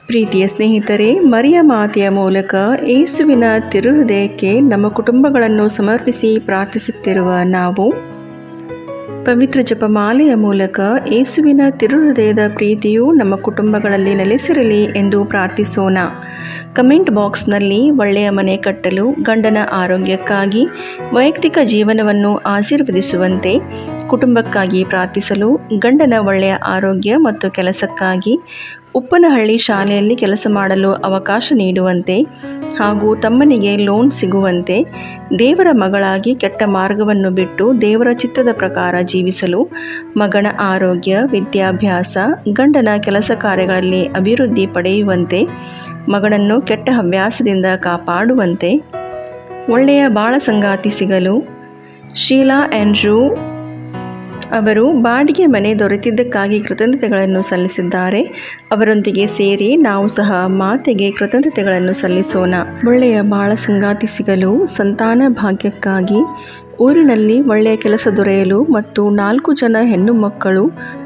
ಪ್ರೀತಿಯ ಸ್ನೇಹಿತರೆ, ಮರಿಯ ಮಾತೆಯ ಮೂಲಕ ಯೇಸುವಿನ ತಿರುಹೃದಯಕ್ಕೆ ನಮ್ಮ ಕುಟುಂಬಗಳನ್ನು ಸಮರ್ಪಿಸಿ ಪ್ರಾರ್ಥಿಸುತ್ತಿರುವ ನಾವು ಪವಿತ್ರ ಜಪಮಾಲೆಯ ಮೂಲಕ ಯೇಸುವಿನ ತಿರುಹೃದಯದ ಪ್ರೀತಿಯು ನಮ್ಮ ಕುಟುಂಬಗಳಲ್ಲಿ ನೆಲೆಸಿರಲಿ ಎಂದು ಪ್ರಾರ್ಥಿಸೋಣ. ಕಮೆಂಟ್ ಬಾಕ್ಸ್ನಲ್ಲಿ ಒಳ್ಳೆಯ ಮನೆ ಕಟ್ಟಲು, ಗಂಡನ ಆರೋಗ್ಯಕ್ಕಾಗಿ, ವೈಯಕ್ತಿಕ ಜೀವನವನ್ನು ಆಶೀರ್ವದಿಸುವಂತೆ, ಕುಟುಂಬಕ್ಕಾಗಿ ಪ್ರಾರ್ಥಿಸಲು, ಗಂಡನ ಒಳ್ಳೆಯ ಆರೋಗ್ಯ ಮತ್ತು ಕೆಲಸಕ್ಕಾಗಿ, ಉಪ್ಪನಹಳ್ಳಿ ಶಾಲೆಯಲ್ಲಿ ಕೆಲಸ ಮಾಡಲು ಅವಕಾಶ ನೀಡುವಂತೆ ಹಾಗೂ ತಮ್ಮನಿಗೆ ಲೋನ್ ಸಿಗುವಂತೆ, ದೇವರ ಮಗಳಾಗಿ ಕೆಟ್ಟ ಮಾರ್ಗವನ್ನು ಬಿಟ್ಟು ದೇವರ ಚಿತ್ತದ ಪ್ರಕಾರ ಜೀವಿಸಲು, ಮಗನ ಆರೋಗ್ಯ, ವಿದ್ಯಾಭ್ಯಾಸ, ಗಂಡನ ಕೆಲಸ ಕಾರ್ಯಗಳಲ್ಲಿ ಅಭಿವೃದ್ಧಿ ಪಡೆಯುವಂತೆ, ಮಗನನ್ನು ಕೆಟ್ಟ ಹವ್ಯಾಸದಿಂದ ಕಾಪಾಡುವಂತೆ, ಒಳ್ಳೆಯ ಬಾಳ ಸಂಗಾತಿ ಸಿಗಲು, ಶೀಲಾ ಆಂಡ್ರೂ ಅವರು ಬಾಡಿಗೆ ಮನೆ ದೊರೆತಿದ್ದಕ್ಕಾಗಿ ಕೃತಜ್ಞತೆಗಳನ್ನು ಸಲ್ಲಿಸಿದ್ದಾರೆ. ಅವರೊಂದಿಗೆ ಸೇರಿ ನಾವು ಸಹ ಮಾತೆಗೆ ಕೃತಜ್ಞತೆಗಳನ್ನು ಸಲ್ಲಿಸೋಣ. ಒಳ್ಳೆಯ ಬಾಳ ಸಂಗಾತಿ ಸಿಗಲು, ಸಂತಾನ ಭಾಗ್ಯಕ್ಕಾಗಿ, ಊರಿನಲ್ಲಿ ಒಳ್ಳೆಯ ಕೆಲಸ ದೊರೆಯಲು ಮತ್ತು 4 ಜನ ಹೆಣ್ಣು ಮಕ್ಕಳು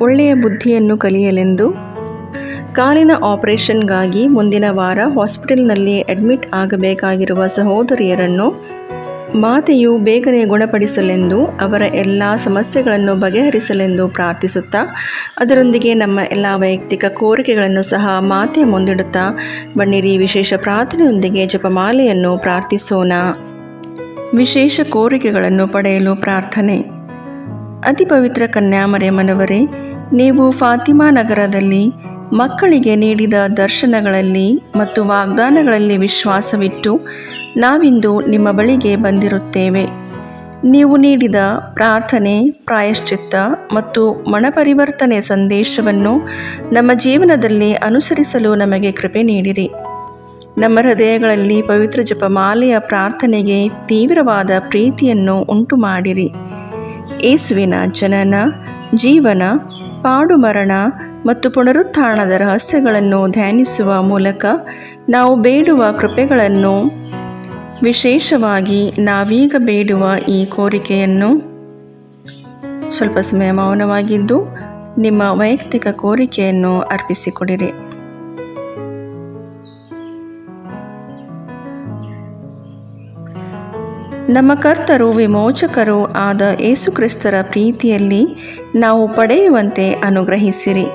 ಒಳ್ಳೆಯ ಬುದ್ಧಿಯನ್ನು ಕಲಿಯಲೆಂದು, ಕಾಲಿನ ಆಪರೇಷನ್ಗಾಗಿ ಮುಂದಿನ ವಾರ ಹಾಸ್ಪಿಟಲ್ನಲ್ಲಿ ಅಡ್ಮಿಟ್ ಆಗಬೇಕಾಗಿರುವ ಸಹೋದರಿಯರನ್ನು ಮಾತೆಯು ಬೇಗನೆ ಗುಣಪಡಿಸಲೆಂದು, ಅವರ ಎಲ್ಲ ಸಮಸ್ಯೆಗಳನ್ನು ಬಗೆಹರಿಸಲೆಂದು ಪ್ರಾರ್ಥಿಸುತ್ತಾ, ಅದರೊಂದಿಗೆ ನಮ್ಮ ಎಲ್ಲ ವೈಯಕ್ತಿಕ ಕೋರಿಕೆಗಳನ್ನು ಸಹ ಮಾತೆಯ ಮುಂದಿಡುತ್ತಾ ಬನ್ನಿರಿ ವಿಶೇಷ ಪ್ರಾರ್ಥನೆಯೊಂದಿಗೆ ಜಪಮಾಲೆಯನ್ನು ಪ್ರಾರ್ಥಿಸೋಣ. ವಿಶೇಷ ಕೋರಿಕೆಗಳನ್ನು ಪಡೆಯಲು ಪ್ರಾರ್ಥನೆ. ಅತಿ ಪವಿತ್ರ ಕನ್ಯಾಮರಿಯಮ್ಮನವರೇ, ನೀವು ಫಾತಿಮಾ ನಗರದಲ್ಲಿ ಮಕ್ಕಳಿಗೆ ನೀಡಿದ ದರ್ಶನಗಳಲ್ಲಿ ಮತ್ತು ವಾಗ್ದಾನಗಳಲ್ಲಿ ವಿಶ್ವಾಸವಿಟ್ಟು ನಾವಿಂದು ನಿಮ್ಮ ಬಳಿಗೆ ಬಂದಿರುತ್ತೇವೆ. ನೀವು ನೀಡಿದ ಪ್ರಾರ್ಥನೆ, ಪ್ರಾಯಶ್ಚಿತ್ತ ಮತ್ತು ಮನಪರಿವರ್ತನೆ ಸಂದೇಶವನ್ನು ನಮ್ಮ ಜೀವನದಲ್ಲಿ ಅನುಸರಿಸಲು ನಮಗೆ ಕೃಪೆ ನೀಡಿರಿ. ನಮ್ಮ ಹೃದಯಗಳಲ್ಲಿ ಪವಿತ್ರ ಜಪಮಾಲೆಯ ಪ್ರಾರ್ಥನೆಗೆ ತೀವ್ರವಾದ ಪ್ರೀತಿಯನ್ನು ಉಂಟು ಮಾಡಿರಿ. ಯೇಸುವಿನ ಜನನ, ಜೀವನ, ಪಾಡು ಮರಣ ಮತ್ತು ಪುನರುತ್ಥಾನದ ರಹಸ್ಯಗಳನ್ನು ಧ್ಯಾನಿಸುವ ಮೂಲಕ ನಾವು ಬೇಡುವ ಕೃಪೆಗಳನ್ನು, ವಿಶೇಷವಾಗಿ ನಾವೀಗ ಬೇಡುವ ಈ ಕೋರಿಕೆಯನ್ನು, ಸ್ವಲ್ಪ ಸಮಯ ಮೌನವಾಗಿದ್ದು ನಿಮ್ಮ ವೈಯಕ್ತಿಕ ಕೋರಿಕೆಯನ್ನು ಅರ್ಪಿಸಿಕೊಡಿರಿ. ನಮ್ಮ ಕರ್ತರು ವಿಮೋಚಕರು ಆದ ಯೇಸುಕ್ರಿಸ್ತರ ಪ್ರೀತಿಯಲ್ಲಿ ನಾವು ಪಡೆಯುವಂತೆ ಅನುಗ್ರಹಿಸಿರಿ.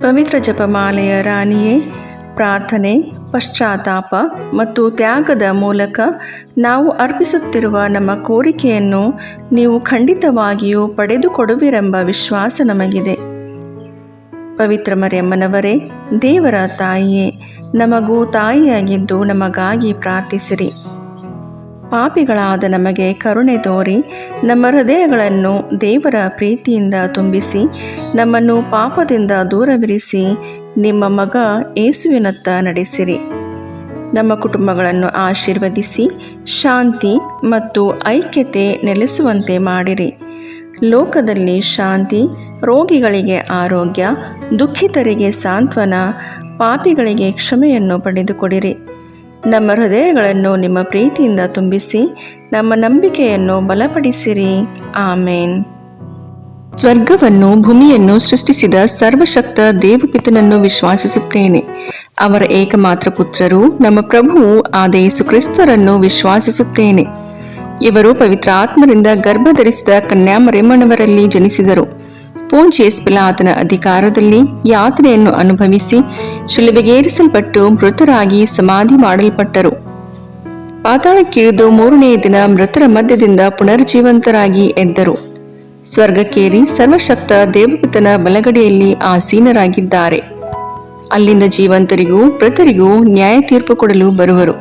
ಪವಿತ್ರ ಜಪಮಾಲೆಯ ರಾಣಿಯೇ, ಪ್ರಾರ್ಥನೆ, ಪಶ್ಚಾತ್ತಾಪ ಮತ್ತು ತ್ಯಾಗದ ಮೂಲಕ ನಾವು ಅರ್ಪಿಸುತ್ತಿರುವ ನಮ್ಮ ಕೋರಿಕೆಯನ್ನು ನೀವು ಖಂಡಿತವಾಗಿಯೂ ಪಡೆದುಕೊಡುವಿರೆಂಬ ವಿಶ್ವಾಸ ನಮಗಿದೆ. ಪವಿತ್ರ ಮರಿಯಮ್ಮನವರೇ, ದೇವರ ತಾಯಿಯೇ, ನಮಗೂ ತಾಯಿಯಾಗಿದ್ದು ನಮಗಾಗಿ ಪ್ರಾರ್ಥಿಸಿರಿ. ಪಾಪಿಗಳಾದ ನಮಗೆ ಕರುಣೆ ತೋರಿ ನಮ್ಮ ಹೃದಯಗಳನ್ನು ದೇವರ ಪ್ರೀತಿಯಿಂದ ತುಂಬಿಸಿ ನಮ್ಮನ್ನು ಪಾಪದಿಂದ ದೂರವಿರಿಸಿ ನಿಮ್ಮ ಮಗ ಯೇಸುವಿನತ್ತ ನಡೆಸಿರಿ. ನಮ್ಮ ಕುಟುಂಬಗಳನ್ನು ಆಶೀರ್ವದಿಸಿ ಶಾಂತಿ ಮತ್ತು ಐಕ್ಯತೆ ನೆಲೆಸುವಂತೆ ಮಾಡಿರಿ. ಲೋಕದಲ್ಲಿ ಶಾಂತಿ, ರೋಗಿಗಳಿಗೆ ಆರೋಗ್ಯ, ದುಃಖಿತರಿಗೆ ಸಾಂತ್ವನ, ಪಾಪಿಗಳಿಗೆ ಕ್ಷಮೆಯನ್ನು ಪಡೆದುಕೊಡಿರಿ. ನಮ್ಮ ಹೃದಯಗಳನ್ನು ನಿಮ್ಮ ಪ್ರೀತಿಯಿಂದ ತುಂಬಿಸಿ ನಮ್ಮ ನಂಬಿಕೆಯನ್ನು ಬಲಪಡಿಸಿರಿ. ಆಮೇನ್. ಸ್ವರ್ಗವನ್ನು ಭೂಮಿಯನ್ನು ಸೃಷ್ಟಿಸಿದ ಸರ್ವಶಕ್ತ ದೇವಪಿತನನ್ನು ವಿಶ್ವಾಸಿಸುತ್ತೇನೆ. ಅವರ ಏಕಮಾತ್ರ ಪುತ್ರರು ನಮ್ಮ ಪ್ರಭುವು ಆದ ಯೇಸು ಕ್ರಿಸ್ತರನ್ನು ವಿಶ್ವಾಸಿಸುತ್ತೇನೆ. ಇವರು ಪವಿತ್ರಾತ್ಮರಿಂದ ಗರ್ಭಧರಿಸಿದ ಕನ್ಯಾಮರಿಯಮ್ಮನವರಲ್ಲಿ ಜನಿಸಿದರು. ಪೋಂಚಿಯಸ್ ಪಿಲಾತನ ಅಧಿಕಾರದಲ್ಲಿ ಯಾತನೆಯನ್ನು ಅನುಭವಿಸಿ ಶಿಲುಬೆಗೇರಿಸಲ್ಪಟ್ಟು ಮೃತರಾಗಿ ಸಮಾಧಿ ಮಾಡಲ್ಪಟ್ಟರು. ಪಾತಾಳಕ್ಕಿಳಿದು 3ನೇ ದಿನ ಮೃತರ ಮಧ್ಯದಿಂದ ಪುನರ್ಜೀವಂತರಾಗಿ ಎದ್ದರು. ಸ್ವರ್ಗಕ್ಕೇರಿ ಸರ್ವಶಕ್ತ ದೇವಪಿತನ ಬಲಗಡೆಯಲ್ಲಿ ಆಸೀನರಾಗಿದ್ದಾರೆ. ಅಲ್ಲಿಂದ ಜೀವಂತರಿಗೂ ಮೃತರಿಗೂ ನ್ಯಾಯ ತೀರ್ಪು ಕೊಡಲು ಬರುವರು.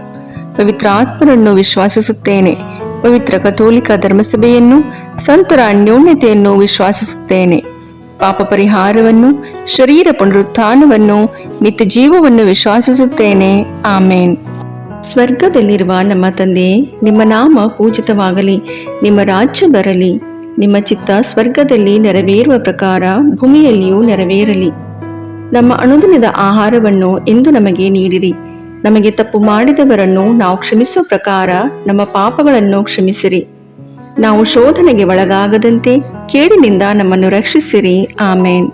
ಪವಿತ್ರಾತ್ಮರನ್ನು ವಿಶ್ವಾಸಿಸುತ್ತೇನೆ. ಪವಿತ್ರ ಕಥೋಲಿಕ ಧರ್ಮಸಭೆಯನ್ನು, ಸಂತರ ಅನ್ಯೋನ್ಯತೆಯನ್ನು ವಿಶ್ವಾಸಿಸುತ್ತೇನೆ. ಪಾಪ ಪರಿಹಾರವನ್ನು, ಶರೀರ ಪುನರುತ್ಥಾನವನ್ನು, ನಿತ್ಯ ಜೀವವನ್ನು ವಿಶ್ವಾಸಿಸುತ್ತೇನೆ. ಆಮೇನ್. ಸ್ವರ್ಗದಲ್ಲಿರುವ ನಮ್ಮ ತಂದೆಯೇ, ನಿಮ್ಮ ನಾಮ ಪೂಜಿತವಾಗಲಿ. ನಿಮ್ಮ ರಾಜ್ಯ ಬರಲಿ. ನಿಮ್ಮ ಚಿತ್ತ ಸ್ವರ್ಗದಲ್ಲಿ ನೆರವೇರುವ ಪ್ರಕಾರ ಭೂಮಿಯಲ್ಲಿಯೂ ನೆರವೇರಲಿ. ನಮ್ಮ ಅನುದಿನದ ಆಹಾರವನ್ನು ಇಂದು ನಮಗೆ ನೀಡಿರಿ. ನಮಗೆ ತಪ್ಪು ಮಾಡಿದವರನ್ನು ನಾವು ಕ್ಷಮಿಸುವ ಪ್ರಕಾರ ನಮ್ಮ ಪಾಪಗಳನ್ನು ಕ್ಷಮಿಸಿರಿ. ನಾವು ಶೋಧನೆಗೆ ಒಳಗಾಗದಂತೆ ಕೇಡಿನಿಂದ ನಮ್ಮನ್ನು ರಕ್ಷಿಸಿರಿ. ಆಮೇನ್.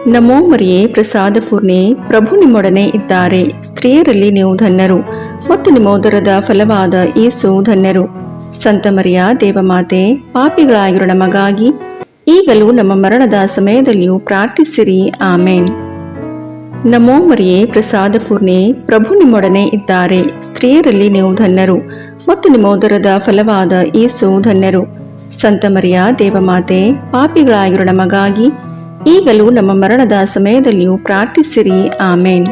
ನಮೋ ಮರಿಯೇ ಪ್ರಸಾದ ಪೂರ್ಣೆ, ಪ್ರಭು ನಿಮ್ಮೊಡನೆ ಇದ್ದಾರೆ. ಸ್ತ್ರೀಯರಲ್ಲಿ ನೀವು ಧನ್ಯರು ಮತ್ತು ನಿಮ್ಮ ಉದರದ ಫಲವಾದ ಯೇಸು ಧನ್ಯರು. ಸಂತ ಮರಿಯ ದೇವಮಾತೆ, ಪಾಪಿಗಳಾಗಿರೋ ನಮಗಾಗಿ ಈಗಲೂ ನಮ್ಮ ಮರಣದ ಸಮಯದಲ್ಲಿಯೂ ಪ್ರಾರ್ಥಿಸಿರಿ. ಆಮೇನ್. ನಮೋ ಮರಿಯೇ ಪ್ರಸಾದ ಪೂರ್ಣೆ, ಪ್ರಭು ನಿಮ್ಮೊಡನೆ ಇದ್ದಾರೆ. ಸ್ತ್ರೀಯರಲ್ಲಿ ನೀವು ಧನ್ಯರು ಮತ್ತು ನಿಮ್ಮ ಉದರದ ಫಲವಾದ ಯೇಸು ಧನ್ಯರು. ಸಂತ ಮರಿಯ ದೇವಮಾತೆ, ಪಾಪಿಗಳಾಗಿರೋ ನಮಗಾಗಿ ಈಗಲೂ ನಮ್ಮ ಮರಣದ ಸಮಯದಲ್ಲಿಯೂ ಪ್ರಾರ್ಥಿಸಿರಿ. ಆಮೇನ್.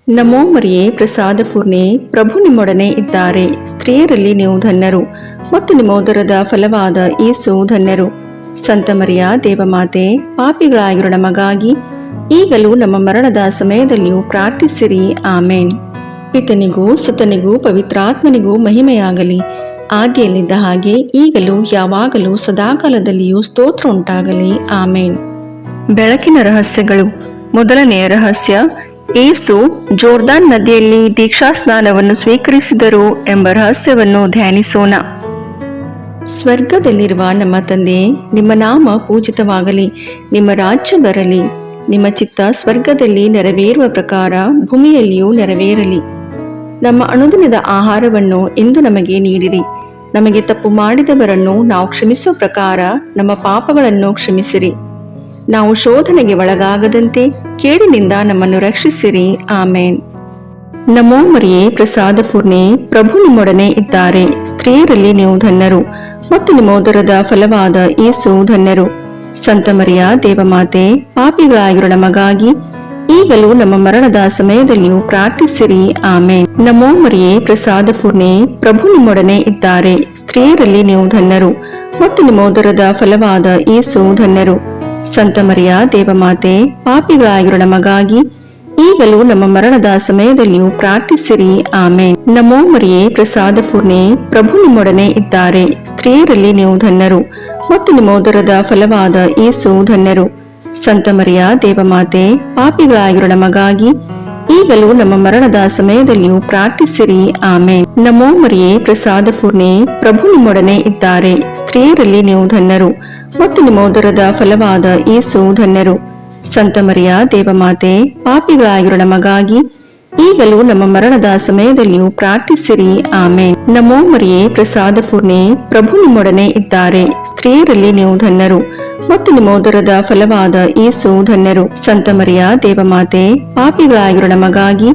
ನಮೋ ಮರಿಯೇ ಪ್ರಸಾದ ಪೂರ್ಣೆ, ಪ್ರಭು ನಿಮ್ಮೊಡನೆ ಇದ್ದಾರೆ. ಸ್ತ್ರೀಯರಲ್ಲಿ ನೀವು ಧನ್ಯರು ಮತ್ತು ನಿಮ್ಮ ಉದರದ ಫಲವಾದ ಯೇಸು ಧನ್ಯರು. ಸಂತ ಮರಿಯ ದೇವಮಾತೆ, ಪಾಪಿಗಳಾಗಿರೋ ನಮಗಾಗಿ ಈಗಲೂ ನಮ್ಮ ಮರಣದ ಸಮಯದಲ್ಲಿಯೂ ಪ್ರಾರ್ಥಿಸಿರಿ. ಆಮೇನ್. ಪಿತನಿಗೂ ಸುತನಿಗೂ ಪವಿತ್ರಾತ್ಮನಿಗೂ ಮಹಿಮೆಯಾಗಲಿ, ಆದಿಯಲ್ಲಿದ್ದ ಹಾಗೆ ಈಗಲೂ ಯಾವಾಗಲೂ ಸದಾಕಾಲದಲ್ಲಿಯೂ ಸ್ತೋತ್ರ ಉಂಟಾಗಲಿ. ಆಮೇನ್. ಬೆಳಕಿನ ರಹಸ್ಯಗಳು. ಮೊದಲನೆಯ ರಹಸ್ಯ, ಯೇಸು ಜೋರ್ದಾನ್ ನದಿಯಲ್ಲಿ ದೀಕ್ಷಾಸ್ನಾನವನ್ನು ಸ್ವೀಕರಿಸಿದರು ಎಂಬ ರಹಸ್ಯವನ್ನು ಧ್ಯಾನಿಸೋಣ. ಸ್ವರ್ಗದಲ್ಲಿರುವ ನಮ್ಮ ತಂದೆ, ನಿಮ್ಮ ನಾಮ ಪೂಜಿತವಾಗಲಿ, ನಿಮ್ಮ ರಾಜ್ಯ ಬರಲಿ, ನಿಮ್ಮ ಚಿತ್ತ ಸ್ವರ್ಗದಲ್ಲಿ ನೆರವೇರುವ ಪ್ರಕಾರ ಭೂಮಿಯಲ್ಲಿಯೂ ನೆರವೇರಲಿ. ನಮ್ಮ ಅನುದಿನದ ಆಹಾರವನ್ನು ಇಂದು ನಮಗೆ ನೀಡಿರಿ. ನಮಗೆ ತಪ್ಪು ಮಾಡಿದವರನ್ನು ನಾವು ಕ್ಷಮಿಸುವ ಪ್ರಕಾರ ನಮ್ಮ ಪಾಪಗಳನ್ನು ಕ್ಷಮಿಸಿರಿ. ನಾವು ಶೋಧನೆಗೆ ಒಳಗಾಗದಂತೆ ಕೇಡಿನಿಂದ ನಮ್ಮನ್ನು ರಕ್ಷಿಸಿರಿ. ಆಮೇನ್. ನಮೋ ಮರಿಯೇ ಪ್ರಸಾದ ಪೂರ್ಣೆ, ಪ್ರಭು ನಿಮ್ಮೊಡನೆ ಇದ್ದಾರೆ. ಸ್ತ್ರೀಯರಲ್ಲಿ ನೀವು ಧನ್ಯರು ಮತ್ತು ನಿಮ್ಮ ಉದರದ ಫಲವಾದ ಯೇಸು ಧನ್ಯರು. ಸಂತ ಮರಿಯ ದೇವಮಾತೆ, ಪಾಪಿಗಳಾಗಿರೋ ನಮಗಾಗಿ ಈಗಲೂ ನಮ್ಮ ಮರಣದ ಸಮಯದಲ್ಲಿಯೂ ಪ್ರಾರ್ಥಿಸಿರಿ. ಆಮೇನ್. ನಮೋ ಮರಿಯೇ ಪ್ರಸಾದ ಪೂರ್ಣೆ, ಪ್ರಭು ನಿಮ್ಮೊಡನೆ ಇದ್ದಾರೆ. ಸ್ತ್ರೀಯರಲ್ಲಿ ನೀವು ಧನ್ಯರು ಮತ್ತು ನಿಮ್ಮ ಉದರದ ಫಲವಾದ ಯೇಸು ಧನ್ಯರು. ಸಂತ ಮರಿಯ ದೇವಮಾತೆ, ಪಾಪಿಗಳಾಗಿರೋ ನಮಗಾಗಿ ಈಗಲೂ ನಮ್ಮ ಮರಣದ ಸಮಯದಲ್ಲಿಯೂ ಪ್ರಾರ್ಥಿಸಿರಿ. ಆಮೇನ್. ನಮೋ ಮರಿಯೇ ಪ್ರಸಾದ ಪೂರ್ಣೆ, ಪ್ರಭು ನಿಮ್ಮೊಡನೆ ಇದ್ದಾರೆ. ಸ್ತ್ರೀಯರಲ್ಲಿ ನೀವು ಧನ್ಯರು ಮತ್ತು ನಿಮ್ಮ ಉದರದ ಫಲವಾದ ಯೇಸು ಧನ್ಯರು. ಸಂತ ಮರಿಯ ದೇವಮಾತೆ, ಪಾಪಿಗಳಾಗಿರೋ ನಮಗಾಗಿ ಈಗಲೂ ನಮ್ಮ ಮರಣದ ಸಮಯದಲ್ಲಿಯೂ ಪ್ರಾರ್ಥಿಸಿರಿ. ಆಮೇನ್. ನಮೋ ಮರಿಯೇ ಪ್ರಸಾದ ಪೂರ್ಣೆ, ಪ್ರಭು ನಿಮ್ಮೊಡನೆ ಇದ್ದಾರೆ. ಸ್ತ್ರೀಯರಲ್ಲಿ ನೀವು ಧನ್ಯರು ಮತ್ತು ನಿಮ್ಮ ಉದರದ ಫಲವಾದ ಯೇಸು ಧನ್ಯರು. ಸಂತ ಮರಿಯ ದೇವಮಾತೆ, ಪಾಪಿಗಳಾಗಿರೋ ನಮಗಾಗಿ ಈಗಲೂ ನಮ್ಮ ಮರಣದ ಸಮಯದಲ್ಲಿಯೂ ಪ್ರಾರ್ಥಿಸಿರಿ. ಆಮೇನ್. ನಮೋ ಮರಿಯೇ ಪ್ರಸಾದ ಪೂರ್ಣೆ, ಪ್ರಭು ನಿಮ್ಮೊಡನೆ ಇದ್ದಾರೆ. ಸ್ತ್ರೀಯರಲ್ಲಿ ನೀವು ಧನ್ಯರು ಮತ್ತು ನಿಮ್ಮ ಉದರದ ಫಲವಾದ ಯೇಸು ಧನ್ಯರು. ಸಂತ ಮರಿಯ ದೇವಮಾತೆ, ಪಾಪಿಗಳಾಗಿರೋ ನಮಗಾಗಿ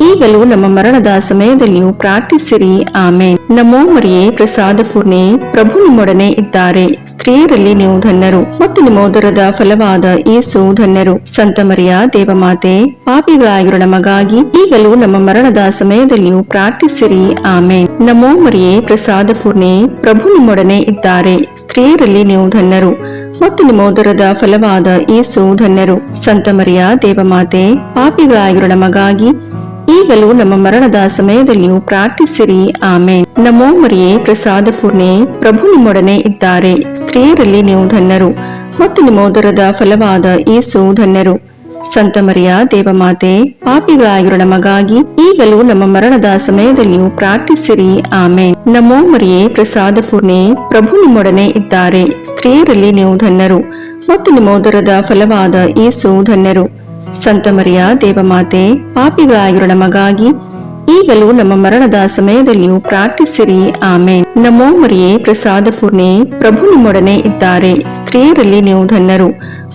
ಈಗಲೂ ನಮ್ಮ ಮರಣದ ಸಮಯದಲ್ಲಿಯೂ ಪ್ರಾರ್ಥಿಸಿರಿ. ಆಮೇನ್. ನಮೋ ಮರಿಯೇ ಪ್ರಸಾದ ಪೂರ್ಣೆ, ಪ್ರಭು ನಿಮ್ಮೊಡನೆ ಇದ್ದಾರೆ. ಸ್ತ್ರೀಯರಲ್ಲಿ ನೀವು ಧನ್ಯರು ಮತ್ತು ನಿಮ್ಮ ಉದರದ ಫಲವಾದ ಯೇಸು ಧನ್ಯರು. ಸಂತ ಮರಿಯ ದೇವಮಾತೆ, ಪಾಪಿಗಳಾಗಿರೋ ನಮಗಾಗಿ ಈಗಲೂ ನಮ್ಮ ಮರಣದ ಸಮಯದಲ್ಲಿಯೂ ಪ್ರಾರ್ಥಿಸಿರಿ. ಆಮೇನ್. ನಮೋ ಮರಿಯೇ ಪ್ರಸಾದ ಪೂರ್ಣೆ, ಪ್ರಭು ನಿಮ್ಮೊಡನೆ ಇದ್ದಾರೆ. ಸ್ತ್ರೀಯರಲ್ಲಿ ನೀವು ಧನ್ಯರು ಮತ್ತು ನಿಮ್ಮ ಉದರದ ಫಲವಾದ ಯೇಸು ಧನ್ಯರು. ಸಂತ ಮರಿಯ ದೇವಮಾತೆ, ಪಾಪಿಗಳಾಗಿರೋ ನಮಗಾಗಿ ಈಗಲೂ ನಮ್ಮ ಮರಣದ ಸಮಯದಲ್ಲಿಯೂ ಪ್ರಾರ್ಥಿಸಿರಿ. ಆಮೇನ್. ನಮೋ ಮರಿಯೇ ಪ್ರಸಾದ ಪೂರ್ಣೆ, ಪ್ರಭು ನಿಮ್ಮೊಡನೆ ಇದ್ದಾರೆ. ಸ್ತ್ರೀಯರಲ್ಲಿ ನೀವು ಧನ್ಯರು ಮತ್ತು ನಿಮ್ಮ ಉದರದ ಫಲವಾದ ಯೇಸು ಧನ್ಯರು. ಸಂತ ಮರಿಯ ದೇವಮಾತೆ, ಪಾಪಿಗಳಾಗಿರೋ ನಮಗಾಗಿ ಈಗಲೂ ನಮ್ಮ ಮರಣದ ಸಮಯದಲ್ಲಿಯೂ ಪ್ರಾರ್ಥಿಸಿರಿ. ಆಮೇನ್. ನಮೋ ಮರಿಯೇ ಪ್ರಸಾದ ಪೂರ್ಣೆ, ಪ್ರಭು ನಿಮ್ಮೊಡನೆ ಇದ್ದಾರೆ. ಸ್ತ್ರೀಯರಲ್ಲಿ ನೀವು ಧನ್ಯರು ಮತ್ತು ನಿಮ್ಮ ಉದರದ ಫಲವಾದ ಯೇಸು ಧನ್ಯರು. ಸಂತ ಮರಿಯ ದೇವಮಾತೆ, ಪಾಪಿಗಳಾಗಿರೋ ನಮಗಾಗಿ ಈಗಲೂ ನಮ್ಮ ಮರಣದ ಸಮಯದಲ್ಲಿಯೂ ಪ್ರಾರ್ಥಿಸಿರಿ. ಆಮೇನ್. ನಮೋ ಮರಿಯೇ ಪ್ರಸಾದ ಪೂರ್ಣೆ, ಪ್ರಭು ನಿಮ್ಮೊಡನೆ ಇದ್ದಾರೆ. ಸ್ತ್ರೀಯರಲ್ಲಿ ನೀವು ಧನ್ಯರು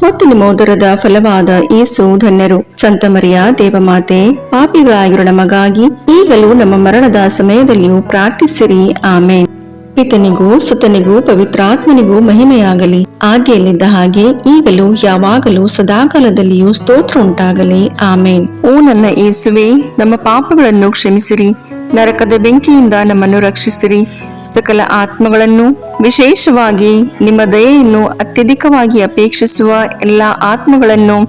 ಮತ್ತು ನಿಮ್ಮ ಉದರದ ಫಲವಾದ ಯೇಸು ಧನ್ಯರು. ಸಂತ ಮರಿಯ ದೇವಮಾತೆ, ಪಾಪಿಗಳಾಗಿರೋ ನಮಗಾಗಿ ಈಗಲೂ ನಮ್ಮ ಮರಣದ ಸಮಯದಲ್ಲಿಯೂ ಪ್ರಾರ್ಥಿಸಿರಿ. ಆಮೇನ್. ಪಿತನಿಗೂ ಸುತನಿಗೂ ಪವಿತ್ರಾತ್ಮನಿಗೂ ಮಹಿಮೆಯಾಗಲಿ, ಆದಿಯಲ್ಲಿದ್ದ ಹಾಗೆ ಈಗಲೂ ಯಾವಾಗಲೂ ಸದಾಕಾಲದಲ್ಲಿಯೂ ಸ್ತೋತ್ರ ಉಂಟಾಗಲಿ. ಆಮೇನ್. ಓ ನನ್ನ ಯೇಸುವೆ, ನಮ್ಮ ಪಾಪಗಳನ್ನು ಕ್ಷಮಿಸಿರಿ, ನರಕದ ಬೆಂಕಿಯಿಂದ ನಮ್ಮನ್ನು ರಕ್ಷಿಸಿರಿ, ಸಕಲ ಆತ್ಮಗಳನ್ನು, ವಿಶೇಷವಾಗಿ ನಿಮ್ಮ ದಯೆಯನ್ನು ಅತ್ಯಧಿಕವಾಗಿ ಅಪೇಕ್ಷಿಸುವ ಎಲ್ಲ ಆತ್ಮಗಳನ್ನು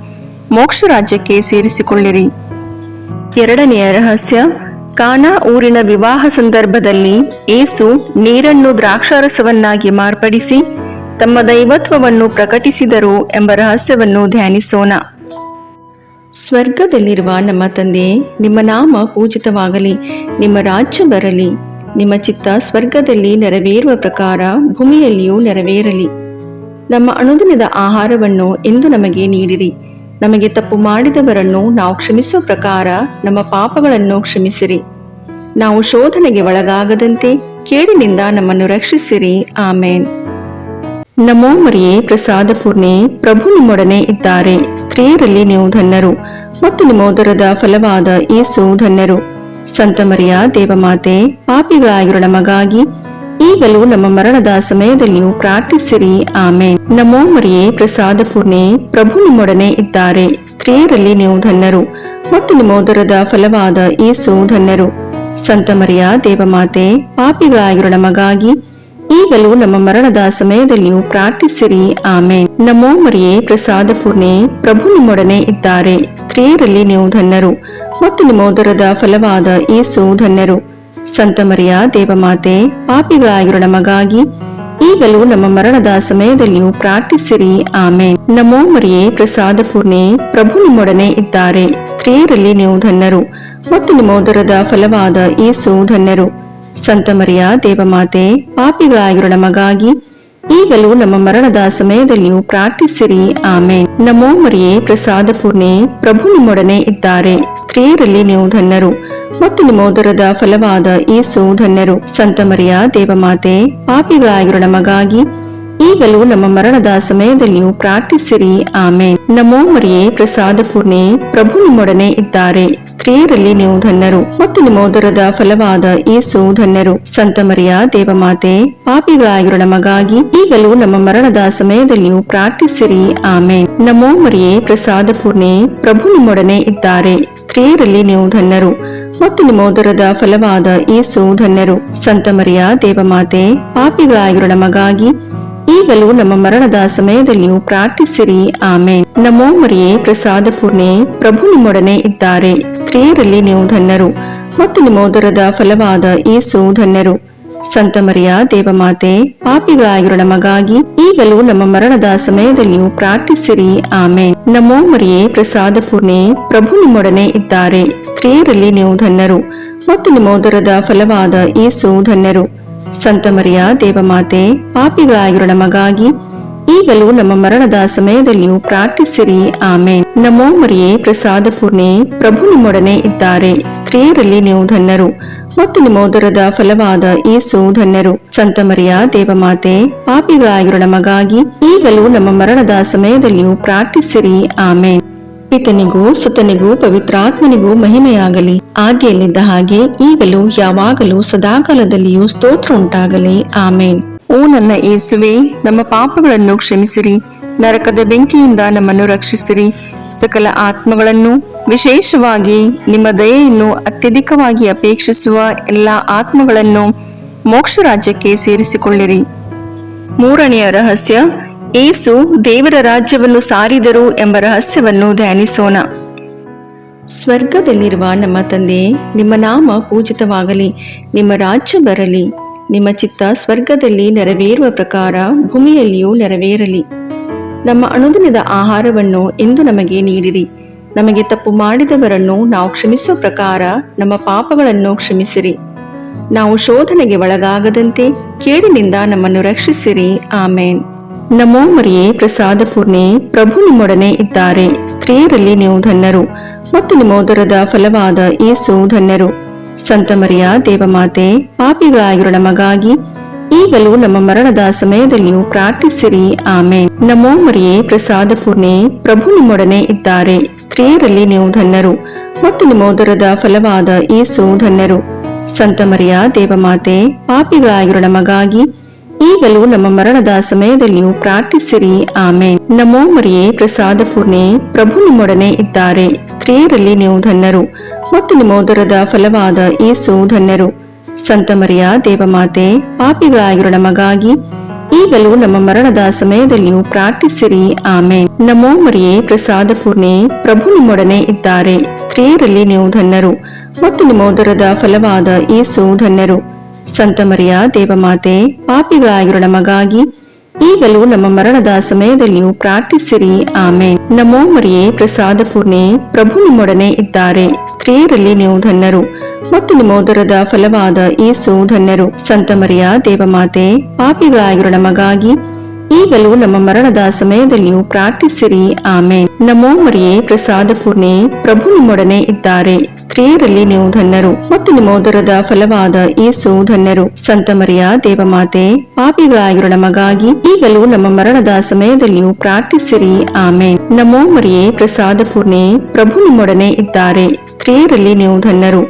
ಮೋಕ್ಷ ರಾಜ್ಯಕ್ಕೆ ಸೇರಿಸಿಕೊಳ್ಳಿರಿ. ಎರಡನೆಯ ರಹಸ್ಯ, ಕಾನಾ ಊರಿನ ವಿವಾಹ ಸಂದರ್ಭದಲ್ಲಿ ಯೇಸು ನೀರನ್ನು ದ್ರಾಕ್ಷಾರಸವನ್ನಾಗಿ ಮಾರ್ಪಡಿಸಿ ತಮ್ಮ ದೈವತ್ವವನ್ನು ಪ್ರಕಟಿಸಿದರು ಎಂಬ ರಹಸ್ಯವನ್ನು ಧ್ಯಾನಿಸೋಣ. ಸ್ವರ್ಗದಲ್ಲಿರುವ ನಮ್ಮ ತಂದೆ, ನಿಮ್ಮ ನಾಮ ಪೂಜಿತವಾಗಲಿ, ನಿಮ್ಮ ರಾಜ್ಯ ಬರಲಿ, ನಿಮ್ಮ ಚಿತ್ತ ಸ್ವರ್ಗದಲ್ಲಿ ನೆರವೇರುವ ಪ್ರಕಾರ ಭೂಮಿಯಲ್ಲಿಯೂ ನೆರವೇರಲಿ. ನಮ್ಮ ಅನುದಿನದ ಆಹಾರವನ್ನು ಇಂದು ನಮಗೆ ನೀಡಿರಿ. ನಮಗೆ ತಪ್ಪು ಮಾಡಿದವರನ್ನು ನಾವು ಕ್ಷಮಿಸುವ ಪ್ರಕಾರ ನಮ್ಮ ಪಾಪಗಳನ್ನು ಕ್ಷಮಿಸಿರಿ. ನಾವು ಶೋಧನೆಗೆ ಒಳಗಾಗದಂತೆ ಕೇಡಿನಿಂದ ನಮ್ಮನ್ನು ರಕ್ಷಿಸಿರಿ. ಆಮೇನ್. ನಮೋ ಮರಿಯೇ, ಪ್ರಸಾದ ಪೂರ್ಣೆ, ಪ್ರಭು ನಿಮ್ಮೊಡನೆ ಇದ್ದಾರೆ. ಸ್ತ್ರೀಯರಲ್ಲಿ ನೀವು ಧನ್ಯರು ಮತ್ತು ನಿಮ್ಮ ಉದರದ ಫಲವಾದ ಯೇಸು ಧನ್ಯರು. ಸಂತ ಮರಿಯ ದೇವಮಾತೆ, ಪಾಪಿಗಳಾಗಿರುವ ನಮಗಾಗಿ ಈಗಲೂ ನಮ್ಮ ಮರಣದ ಸಮಯದಲ್ಲಿಯೂ ಪ್ರಾರ್ಥಿಸಿರಿ. ಆಮೇನ್. ನಮೋ ಮರಿಯೇ, ಪ್ರಸಾದ ಪೂರ್ಣೆ, ಪ್ರಭು ನಿಮ್ಮೊಡನೆ ಇದ್ದಾರೆ. ಸ್ತ್ರೀಯರಲ್ಲಿ ನೀವು ಧನ್ಯರು ಮತ್ತು ನಿಮ್ಮ ಉದರದ ಫಲವಾದ ಯೇಸು ಧನ್ಯರು. ಸಂತ ಮರಿಯ ದೇವಮಾತೆ, ಪಾಪಿಗಳಾಗಿರುವ ನಮಗಾಗಿ ಈಗಲೂ ನಮ್ಮ ಮರಣದ ಸಮಯದಲ್ಲಿಯೂ ಪ್ರಾರ್ಥಿಸಿರಿ. ಆಮೇನ್. ನಮೋ ಮರಿಯೇ, ಪ್ರಸಾದ ಪೂರ್ಣೆ, ಪ್ರಭು ನಿಮ್ಮೊಡನೆ ಇದ್ದಾರೆ. ಸ್ತ್ರೀಯರಲ್ಲಿ ನೀವು ಧನ್ಯರು ಮತ್ತು ನಿಮ್ಮ ಉದರದ ಫಲವಾದ ಯೇಸು ಧನ್ಯರು. ಸಂತ ಮರಿಯ ದೇವಮಾತೆ, ಪಾಪಿಗಳಾಗಿರುವ ನಮಗಾಗಿ ಈಗಲೂ ನಮ್ಮ ಮರಣದ ಸಮಯದಲ್ಲಿಯೂ ಪ್ರಾರ್ಥಿಸಿರಿ. ಆಮೇನ್. ನಮೋ ಮರಿಯೇ, ಪ್ರಸಾದ ಪೂರ್ಣೆ, ಪ್ರಭು ನಿಮ್ಮೊಡನೆ ಇದ್ದಾರೆ. ಸ್ತ್ರೀಯರಲ್ಲಿ ನೀವು ಧನ್ಯರು ಮತ್ತು ನಿಮ್ಮ ಉದರದ ಫಲವಾದ ಯೇಸು ಧನ್ಯರು. ಸಂತ ಮರಿಯ ದೇವಮಾತೆ, ಪಾಪಿಗಳಾಗಿರುವ ನಮಗಾಗಿ ಈಗಲೂ ನಮ್ಮ ಮರಣದ ಸಮಯದಲ್ಲಿಯೂ ಪ್ರಾರ್ಥಿಸಿರಿ. ಆಮೇನ್. ನಮೋ ಮರಿಯೇ, ಪ್ರಸಾದ ಪೂರ್ಣೆ, ಪ್ರಭು ನಿಮ್ಮೊಡನೆ ಇದ್ದಾರೆ. ಸ್ತ್ರೀಯರಲ್ಲಿ ನೀವು ಧನ್ಯರು ಮತ್ತು ನಿಮ್ಮ ಉದರದ ಫಲವಾದ ಯೇಸು ಧನ್ಯರು. ಸಂತ ಮರಿಯ ದೇವಮಾತೆ, ಪಾಪಿಗಳಾಗಿರುವ ನಮಗಾಗಿ ಈಗಲೂ ನಮ್ಮ ಮರಣದ ಸಮಯದಲ್ಲಿಯೂ ಪ್ರಾರ್ಥಿಸಿರಿ. ಆಮೇನ್. ನಮೋ ಮರಿಯೇ, ಪ್ರಸಾದ ಪೂರ್ಣೆ, ಪ್ರಭು ನಿಮ್ಮೊಡನೆ ಇದ್ದಾರೆ. ಸ್ತ್ರೀಯರಲ್ಲಿ ನೀವು ಧನ್ಯರು ಮತ್ತು ನಿಮ್ಮ ಉದರದ ಫಲವಾದ ಯೇಸು ಧನ್ಯರು. ಸಂತ ಮರಿಯ ದೇವಮಾತೆ, ಪಾಪಿಗಳಾಗಿರುವ ನಮಗಾಗಿ ಈಗಲೂ ನಮ್ಮ ಮರಣದ ಸಮಯದಲ್ಲಿಯೂ ಪ್ರಾರ್ಥಿಸಿರಿ. ಆಮೇನ್. ನಮೋ ಮರಿಯೇ, ಪ್ರಸಾದ ಪೂರ್ಣೆ, ಪ್ರಭು ನಿಮ್ಮೊಡನೆ ಇದ್ದಾರೆ. ಸ್ತ್ರೀಯರಲ್ಲಿ ನೀವು ಧನ್ಯರು ಮತ್ತು ನಿಮ್ಮ ಉದರದ ಫಲವಾದ ಯೇಸು ಧನ್ಯರು. ಸಂತ ಮರಿಯ ದೇವಮಾತೆ, ಪಾಪಿಗಳಾಗಿರುವ ನಮಗಾಗಿ ಈಗಲೂ ನಮ್ಮ ಮರಣದ ಸಮಯದಲ್ಲಿಯೂ ಪ್ರಾರ್ಥಿಸಿರಿ. ಆಮೇನ್. ನಮೋ ಮರಿಯೇ, ಪ್ರಸಾದ ಪೂರ್ಣೆ, ಪ್ರಭು ನಿಮ್ಮೊಡನೆ ಇದ್ದಾರೆ. ಸ್ತ್ರೀಯರಲ್ಲಿ ನೀವು ಧನ್ಯರು ಮತ್ತು ನಿಮ್ಮ ಉದರದ ಫಲವಾದ ಯೇಸು ಧನ್ಯರು. ಸಂತ ಮರಿಯ ದೇವಮಾತೆ, ಪಾಪಿಗಳಾಗಿರುವ ನಮಗಾಗಿ ಈಗಲೂ ನಮ್ಮ ಮರಣದ ಸಮಯದಲ್ಲಿಯೂ ಪ್ರಾರ್ಥಿಸಿರಿ. ಆಮೇನ್. ನಮೋ ಮರಿಯೇ, ಪ್ರಸಾದ ಪೂರ್ಣೆ, ಪ್ರಭು ನಿಮ್ಮೊಡನೆ ಇದ್ದಾರೆ. ಸ್ತ್ರೀಯರಲ್ಲಿ ನೀವು ಧನ್ಯರು ಮತ್ತು ನಿಮ್ಮ ಉದರದ ಫಲವಾದ ಯೇಸು ಧನ್ಯರು. ಸಂತ ಮರಿಯ ದೇವಮಾತೆ, ಪಾಪಿಗಳಾಗಿರುವ ನಮಗಾಗಿ ಈಗಲೂ ನಮ್ಮ ಮರಣದ ಸಮಯದಲ್ಲಿಯೂ ಪ್ರಾರ್ಥಿಸಿರಿ. ಆಮೇನ್. ನಮೋ ಮರಿಯೇ, ಪ್ರಸಾದ ಪೂರ್ಣೆ, ಪ್ರಭು ನಿಮ್ಮೊಡನೆ ಇದ್ದಾರೆ. ಸ್ತ್ರೀಯರಲ್ಲಿ ನೀವು ಧನ್ಯರು ಮತ್ತು ನಿಮ್ಮ ಉದರದ ಫಲವಾದ ಯೇಸು ಧನ್ಯರು. ಸಂತ ಮರಿಯ ದೇವಮಾತೆ, ಪಾಪಿಗಳಾಗಿರುವ ನಮಗಾಗಿ ಈಗಲೂ ನಮ್ಮ ಮರಣದ ಸಮಯದಲ್ಲಿಯೂ ಪ್ರಾರ್ಥಿಸಿರಿ. ಆಮೇನ್. ಪಿತನಿಗೂ ಸುತನಿಗೂ ಪವಿತ್ರಾತ್ಮನಿಗೂ ಮಹಿಮೆಯಾಗಲಿ, ಆದಿಯಲ್ಲಿದ್ದ ಹಾಗೆ ಈಗಲೂ ಯಾವಾಗಲೂ ಸದಾಕಾಲದಲ್ಲಿಯೂ ಸ್ತೋತ್ರ ಉಂಟಾಗಲಿ. ಆಮೇನ್. ಓ ನನ್ನ ಯೇಸುವೆ, ನಮ್ಮ ಪಾಪಗಳನ್ನು ಕ್ಷಮಿಸಿರಿ, ನರಕದ ಬೆಂಕಿಯಿಂದ ನಮ್ಮನ್ನು ರಕ್ಷಿಸಿರಿ, ಸಕಲ ಆತ್ಮಗಳನ್ನು, ವಿಶೇಷವಾಗಿ ನಿಮ್ಮ ದಯೆಯನ್ನು ಅತ್ಯಧಿಕವಾಗಿ ಅಪೇಕ್ಷಿಸುವ ಎಲ್ಲ ಆತ್ಮಗಳನ್ನು ಮೋಕ್ಷ ರಾಜ್ಯಕ್ಕೆ ಸೇರಿಸಿಕೊಳ್ಳಿರಿ. ಮೂರನೆಯ ರಹಸ್ಯ, ಯೇಸು ದೇವರ ರಾಜ್ಯವನ್ನು ಸಾರಿದರು ಎಂಬ ರಹಸ್ಯವನ್ನು ಧ್ಯಾನಿಸೋಣ. ಸ್ವರ್ಗದಲ್ಲಿರುವ ನಮ್ಮ ತಂದೆಯೇ, ನಿಮ್ಮ ನಾಮ ಪೂಜಿತವಾಗಲಿ, ನಿಮ್ಮ ರಾಜ್ಯ ಬರಲಿ, ನಿಮ್ಮ ಚಿತ್ತ ಸ್ವರ್ಗದಲ್ಲಿ ನೆರವೇರುವ ಪ್ರಕಾರ ಭೂಮಿಯಲ್ಲಿಯೂ ನೆರವೇರಲಿ. ನಮ್ಮ ಅನುದಿನದ ಆಹಾರವನ್ನು ಇಂದು ನಮಗೆ ನೀಡಿರಿ. ನಮಗೆ ತಪ್ಪು ಮಾಡಿದವರನ್ನು ನಾವು ಕ್ಷಮಿಸುವ ಪ್ರಕಾರ ನಮ್ಮ ಪಾಪಗಳನ್ನು ಕ್ಷಮಿಸಿರಿ. ನಾವು ಶೋಧನೆಗೆ ಒಳಗಾಗದಂತೆ ಕೇಡಿನಿಂದ ನಮ್ಮನ್ನು ರಕ್ಷಿಸಿರಿ. ಆಮೇನ್. ನಮೋ ಮರಿಯೇ, ಪ್ರಸಾದ ಪೂರ್ಣೆ, ಪ್ರಭು ನಿಮ್ಮೊಡನೆ ಇದ್ದಾರೆ. ಸ್ತ್ರೀಯರಲ್ಲಿ ನೀವು ಧನ್ಯರು ಮತ್ತು ನಿಮ್ಮ ಉದರದ ಫಲವಾದ ಯೇಸು ಧನ್ಯರು. ಸಂತ ಮರಿಯ ದೇವಮಾತೆ, ಪಾಪಿಗಳಾಗಿರುವ ನಮಗಾಗಿ ಈಗಲೂ ನಮ್ಮ ಮರಣದ ಸಮಯದಲ್ಲಿಯೂ ಪ್ರಾರ್ಥಿಸಿರಿ. ಆಮೇನ್. ನಮೋ ಮರಿಯೇ, ಪ್ರಸಾದ ಪೂರ್ಣೆ, ಪ್ರಭು ನಿಮ್ಮೊಡನೆ ಇದ್ದಾರೆ. ಸ್ತ್ರೀಯರಲ್ಲಿ ನೀವು ಧನ್ಯರು ಮತ್ತು ನಿಮ್ಮ ಉದರದ ಫಲವಾದ ಯೇಸು ಧನ್ಯರು. ಸಂತ ಮರಿಯ ದೇವಮಾತೆ, ಪಾಪಿಗಳಾಗಿರುವ ನಮಗಾಗಿ ಈಗಲೂ ನಮ್ಮ ಮರಣದ ಸಮಯದಲ್ಲಿಯೂ ಪ್ರಾರ್ಥಿಸಿರಿ. ಆಮೇನ್. ನಮೋ ಮರಿಯೇ, ಪ್ರಸಾದ ಪೂರ್ಣೆ, ಪ್ರಭು ನಿಮ್ಮೊಡನೆ ಇದ್ದಾರೆ. ಸ್ತ್ರೀಯರಲ್ಲಿ ನೀವು ಧನ್ಯರು ಮತ್ತು ನಿಮ್ಮ ಉದರದ ಫಲವಾದ ಯೇಸು ಧನ್ಯರು. ಸಂತ ಮರಿಯ ದೇವಮಾತೆ, ಪಾಪಿಗಳಾಗಿರುವ ನಮಗಾಗಿ ಈಗಲೂ ನಮ್ಮ ಮರಣದ ಸಮಯದಲ್ಲಿಯೂ ಪ್ರಾರ್ಥಿಸಿರಿ. ಆಮೇನ್. ನಮೋ ಮರಿಯೇ, ಪ್ರಸಾದ ಪೂರ್ಣೆ, ಪ್ರಭು ನಿಮ್ಮೊಡನೆ ಇದ್ದಾರೆ. ಸ್ತ್ರೀಯರಲ್ಲಿ ನೀವು ಧನ್ಯರು ಮತ್ತು ನಿಮ್ಮ ಉದರದ ಫಲವಾದ ಯೇಸು ಧನ್ಯರು. ಸಂತ ಮರಿಯ ದೇವಮಾತೆ, ಪಾಪಿಗಳಾಗಿರುವ ನಮಗಾಗಿ ಈಗಲೂ ನಮ್ಮ ಮರಣದ ಸಮಯದಲ್ಲಿಯೂ ಪ್ರಾರ್ಥಿಸಿರಿ. ಆಮೇನ್. ನಮೋ ಮರಿಯೇ, ಪ್ರಸಾದ ಪೂರ್ಣೆ, ಪ್ರಭು ನಿಮ್ಮೊಡನೆ ಇದ್ದಾರೆ. ಸ್ತ್ರೀಯರಲ್ಲಿ ನೀವು ಧನ್ಯರು ಮತ್ತು ನಿಮ್ಮ ಉದರದ ಫಲವಾದ ಯೇಸು ಧನ್ಯರು. ಸಂತ ಮರಿಯ ದೇವಮಾತೆ, ಪಾಪಿಗಳಾಗಿರುವ ನಮಗಾಗಿ ಈಗಲೂ ನಮ್ಮ ಮರಣದ ಸಮಯದಲ್ಲಿಯೂ ಪ್ರಾರ್ಥಿಸಿರಿ. ಆಮೇನ್. ನಮೋ ಮರಿಯೇ, ಪ್ರಸಾದ ಪೂರ್ಣೆ, ಪ್ರಭು ನಿಮ್ಮೊಡನೆ ಇದ್ದಾರೆ. ಸ್ತ್ರೀಯರಲ್ಲಿ ನೀವು ಧನ್ಯರು ಮತ್ತು ನಿಮ್ಮ ಉದರದ ಫಲವಾದ ಯೇಸು ಧನ್ಯರು. ಸಂತ ಮರಿಯ ದೇವಮಾತೆ, ಪಾಪಿಗಳಾಗಿರೋ ನಮಗಾಗಿ ಈಗಲೂ ನಮ್ಮ ಮರಣದ ಸಮಯದಲ್ಲಿಯೂ ಪ್ರಾರ್ಥಿಸಿರಿ. ಆಮೇನ್. ನಮೋ ಮರಿಯೇ, ಪ್ರಸಾದ ಪೂರ್ಣೆ, ಪ್ರಭು ನಿಮ್ಮೊಡನೆ ಇದ್ದಾರೆ. ಸ್ತ್ರೀಯರಲ್ಲಿ ನೀವು ಧನ್ಯರು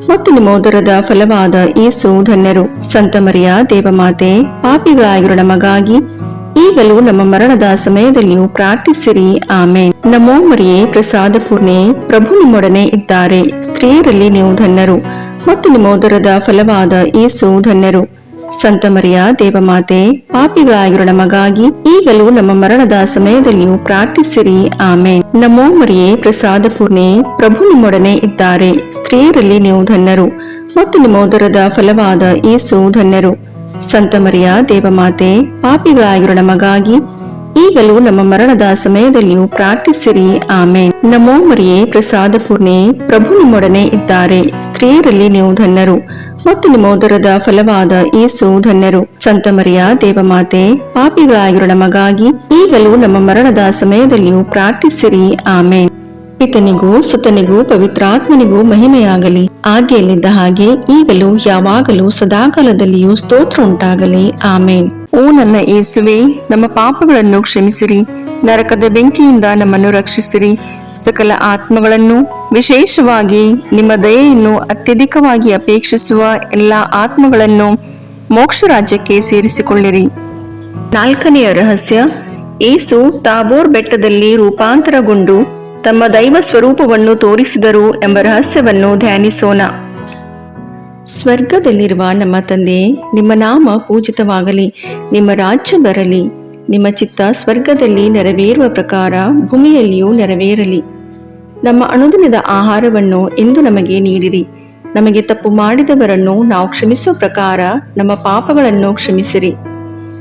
ಮತ್ತು ನಿಮ್ಮ ಉದರದ ಫಲವಾದ ಯೇಸು ಧನ್ಯರು. ಸಂತ ಮರಿಯ ದೇವಮಾತೆ, ಪಾಪಿಗಳಾಗಿರೋ ನಮಗಾಗಿ ಈಗಲೂ ನಮ್ಮ ಮರಣದ ಸಮಯದಲ್ಲಿಯೂ ಪ್ರಾರ್ಥಿಸಿರಿ. ಆಮೇನ್. ನಮೋ ಮರಿಯೇ, ಪ್ರಸಾದ ಪೂರ್ಣೆ, ಪ್ರಭು ನಿಮ್ಮೊಡನೆ ಇದ್ದಾರೆ. ಸ್ತ್ರೀಯರಲ್ಲಿ ನೀವು ಧನ್ಯರು ಮತ್ತು ನಿಮ್ಮ ಉದರದ ಫಲವಾದ ಯೇಸು ಧನ್ಯರು. ಸಂತ ಮರಿಯ ದೇವಮಾತೆ, ಪಾಪಿಗಳಾಗಿರೋ ನಮಗಾಗಿ ಈಗಲೂ ನಮ್ಮ ಮರಣದ ಸಮಯದಲ್ಲಿಯೂ ಪ್ರಾರ್ಥಿಸಿರಿ. ಆಮೇನ್. ನಮೋ ಮರಿಯೇ, ಪ್ರಸಾದ ಪೂರ್ಣೆ, ಪ್ರಭು ನಿಮ್ಮೊಡನೆ ಇದ್ದಾರೆ. ಸ್ತ್ರೀಯರಲ್ಲಿ ನೀವು ಧನ್ಯರು ಮತ್ತು ನಿಮ್ಮ ಉದರದ ಫಲವಾದ ಯೇಸು ಧನ್ಯರು. ಸಂತ ಮರಿಯ ದೇವಮಾತೆ, ಪಾಪಿಗಳಾಗಿರೋ ನಮಗಾಗಿ ಈಗಲೂ ನಮ್ಮ ಮರಣದ ಸಮಯದಲ್ಲಿಯೂ ಪ್ರಾರ್ಥಿಸಿರಿ. ಆಮೇನ್. ನಮೋ ಮರಿಯೇ, ಪ್ರಸಾದ ಪೂರ್ಣೆ, ಪ್ರಭು ನಿಮ್ಮೊಡನೆ ಇದ್ದಾರೆ. ಸ್ತ್ರೀಯರಲ್ಲಿ ನೀವು ಧನ್ಯರು ಮತ್ತು ನಿಮ್ಮ ಉದರದ ಫಲವಾದ ಯೇಸು ಧನ್ಯರು. ಸಂತ ಮರಿಯ ದೇವಮಾತೆ, ಪಾಪಿಗಳಾಗಿರೋ ನಮಗಾಗಿ ಈಗಲೂ ನಮ್ಮ ಮರಣದ ಸಮಯದಲ್ಲಿಯೂ ಪ್ರಾರ್ಥಿಸಿರಿ. ಆಮೇನ್. ಪಿತನಿಗೂ ಸುತನಿಗೂ ಪವಿತ್ರಾತ್ಮನಿಗೂ ಮಹಿಮೆಯಾಗಲಿ, ಆದಿಯಲ್ಲಿದ್ದ ಹಾಗೆ ಈಗಲೂ ಯಾವಾಗಲೂ ಸದಾಕಾಲದಲ್ಲಿಯೂ ಸ್ತೋತ್ರ ಉಂಟಾಗಲಿ. ಆಮೇನ್. ಓ ನನ್ನ ಯೇಸುವೆ, ನಮ್ಮ ಪಾಪಗಳನ್ನು ಕ್ಷಮಿಸಿರಿ, ನರಕದ ಬೆಂಕಿಯಿಂದ ನಮ್ಮನ್ನು ರಕ್ಷಿಸಿರಿ, ಸಕಲ ಆತ್ಮಗಳನ್ನು, ವಿಶೇಷವಾಗಿ ನಿಮ್ಮ ದಯೆಯನ್ನು ಅತ್ಯಧಿಕವಾಗಿ ಅಪೇಕ್ಷಿಸುವ ಎಲ್ಲ ಆತ್ಮಗಳನ್ನು ಮೋಕ್ಷ ರಾಜ್ಯಕ್ಕೆ ಸೇರಿಸಿಕೊಳ್ಳಿರಿ. 4ನೆಯ ರಹಸ್ಯ, ಯೇಸು ತಾಬೋರ್ ಬೆಟ್ಟದಲ್ಲಿ ರೂಪಾಂತರಗೊಂಡು ತಮ್ಮ ದೈವ ಸ್ವರೂಪವನ್ನು ತೋರಿಸಿದರು ಎಂಬ ರಹಸ್ಯವನ್ನು ಧ್ಯಾನಿಸೋಣ. ಸ್ವರ್ಗದಲ್ಲಿರುವ ನಮ್ಮ ತಂದೆಯೇ, ನಿಮ್ಮ ನಾಮ ಪೂಜಿತವಾಗಲಿ, ನಿಮ್ಮ ರಾಜ್ಯ ಬರಲಿ, ನಿಮ್ಮ ಚಿತ್ತ ಸ್ವರ್ಗದಲ್ಲಿ ನೆರವೇರುವ ಪ್ರಕಾರ ಭೂಮಿಯಲ್ಲಿಯೂ ನೆರವೇರಲಿ. ನಮ್ಮ ಅನುದಿನದ ಆಹಾರವನ್ನು ಇಂದು ನಮಗೆ ನೀಡಿರಿ. ನಮಗೆ ತಪ್ಪು ಮಾಡಿದವರನ್ನು ನಾವು ಕ್ಷಮಿಸುವ ಪ್ರಕಾರ ನಮ್ಮ ಪಾಪಗಳನ್ನು ಕ್ಷಮಿಸಿರಿ.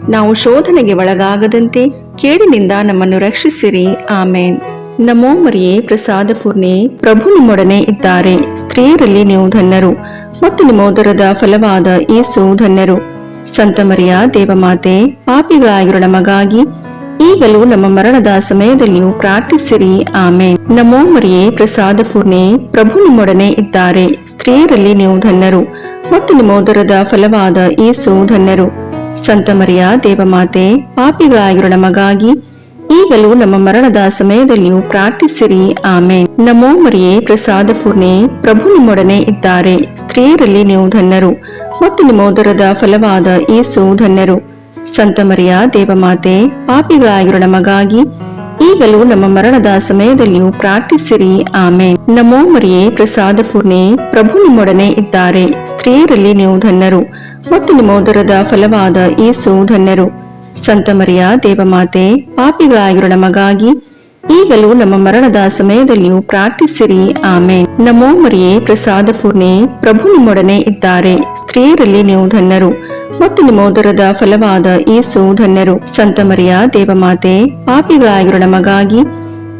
ನಾವು ಶೋಧನೆಗೆ ಒಳಗಾಗದಂತೆ ಕೇಡಿನಿಂದ ನಮ್ಮನ್ನು ರಕ್ಷಿಸಿರಿ. ಆಮೇನ್. ನಮೋ ಮರಿಯೇ, ಪ್ರಸಾದ ಪೂರ್ಣೆ, ಪ್ರಭು ನಿಮ್ಮೊಡನೆ ಇದ್ದಾರೆ. ಸ್ತ್ರೀಯರಲ್ಲಿ ನೀವು ಧನ್ಯರು ಮತ್ತು ನಿಮ್ಮ ಉದರದ ಫಲವಾದ ಯೇಸು ಧನ್ಯರು. ಸಂತ ಮರಿಯ ದೇವಮಾತೆ, ಪಾಪಿಗಳಾಗಿರೋ ನಮಗಾಗಿ ಈಗಲೂ ನಮ್ಮ ಮರಣದ ಸಮಯದಲ್ಲಿಯೂ ಪ್ರಾರ್ಥಿಸಿರಿ. ಆಮೇನ್. ನಮೋ ಮರಿಯೇ, ಪ್ರಸಾದ ಪೂರ್ಣೆ, ಪ್ರಭು ನಿಮ್ಮೊಡನೆ ಇದ್ದಾರೆ. ಸ್ತ್ರೀಯರಲ್ಲಿ ನೀವು ಧನ್ಯರು ಮತ್ತು ನಿಮ್ಮ ಉದರದ ಫಲವಾದ ಯೇಸು ಧನ್ಯರು. ಸಂತ ಮರಿಯ ದೇವಮಾತೆ, ಪಾಪಿಗಳಾಗಿರೋ ನಮಗಾಗಿ ಈಗಲೂ ನಮ್ಮ ಮರಣದ ಸಮಯದಲ್ಲಿಯೂ ಪ್ರಾರ್ಥಿಸಿರಿ. ಆಮೇನ್. ನಮೋ ಮರಿಯೇ, ಪ್ರಸಾದ ಪೂರ್ಣೆ, ಪ್ರಭು ನಿಮ್ಮೊಡನೆ ಇದ್ದಾರೆ. ಸ್ತ್ರೀಯರಲ್ಲಿ ನೀವು ಧನ್ಯರು ಮತ್ತು ನಿಮ್ಮ ಉದರದ ಫಲವಾದ ಯೇಸು ಧನ್ಯರು. ಸಂತ ಮರಿಯ ದೇವಮಾತೆ, ಪಾಪಿಗಳಾಗಿರೋ ನಮಗಾಗಿ ಈಗಲೂ ನಮ್ಮ ಮರಣದ ಸಮಯದಲ್ಲಿಯೂ ಪ್ರಾರ್ಥಿಸಿರಿ. ಆಮೇನ್. ನಮೋ ಮರಿಯೇ, ಪ್ರಸಾದ ಪೂರ್ಣೆ, ಪ್ರಭು ನಿಮ್ಮೊಡನೆ ಇದ್ದಾರೆ. ಸ್ತ್ರೀಯರಲ್ಲಿ ನೀವು ಧನ್ಯರು ಮತ್ತು ನಿಮ್ಮ ಉದರದ ಫಲವಾದ ಯೇಸು ಧನ್ಯರು. ಸಂತ ಮರಿಯ ದೇವಮಾತೆ, ಪಾಪಿಗಳಾಗಿರೋ ನಮಗಾಗಿ ಈಗಲೂ ನಮ್ಮ ಮರಣದ ಸಮಯದಲ್ಲಿಯೂ ಪ್ರಾರ್ಥಿಸಿರಿ. ಆಮೇನ್. ನಮೋ ಮರಿಯೇ, ಪ್ರಸಾದ ಪೂರ್ಣೆ, ಪ್ರಭು ನಿಮ್ಮೊಡನೆ ಇದ್ದಾರೆ. ಸ್ತ್ರೀಯರಲ್ಲಿ ನೀವು ಧನ್ಯರು ಮತ್ತು ನಿಮ್ಮ ಉದರದ ಫಲವಾದ ಯೇಸು ಧನ್ಯರು. ಸಂತ ಮರಿಯ ದೇವಮಾತೆ, ಪಾಪಿಗಳಾಗಿರೋ ನಮಗಾಗಿ